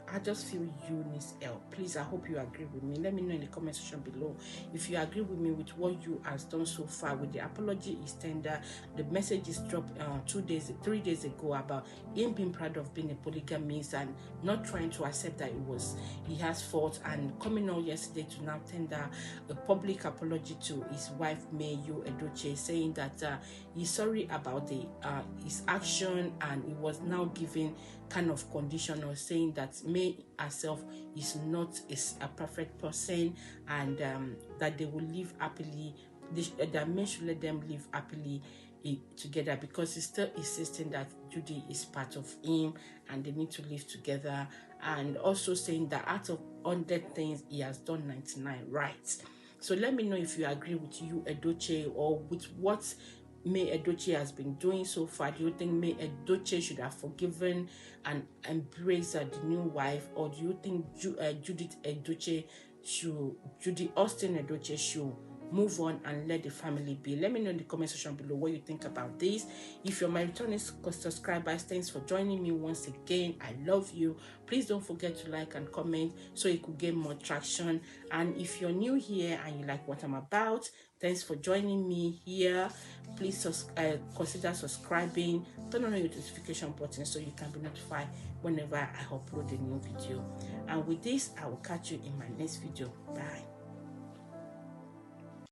I just feel you need help. Please, I hope you agree with me. Let me know in the comment section below if you agree with me with what you have done so far. With the apology is tender. The message is dropped 3 days ago about him being proud of being a polygamist and not trying to accept that he has fault, and coming out yesterday to now tender a public apology to his wife May Edochie, saying that he's sorry about his action, and he was now giving kind of condition, or saying that May herself is not a perfect person, and that they will live happily. That May should let them live happily together, because he's still insisting that Judy is part of him and they need to live together. And also saying that out of 100 things, he has done 99 right. So let me know if you agree with you, Edochie, or with what May Edochie has been doing so far. Do you think May Edochie should have forgiven and embraced the new wife, or do you think Judy Austin Edochie should move on and let the family be? Let me know in the comment section below what you think about this. If you're my returning subscribers, thanks for joining me once again. I love you. Please don't forget to like and comment so it could gain more traction. And if you're new here and you like what I'm about, thanks for joining me here. Please consider subscribing. Turn on your notification button so you can be notified whenever I upload a new video. And with this, I will catch you in my next video. Bye.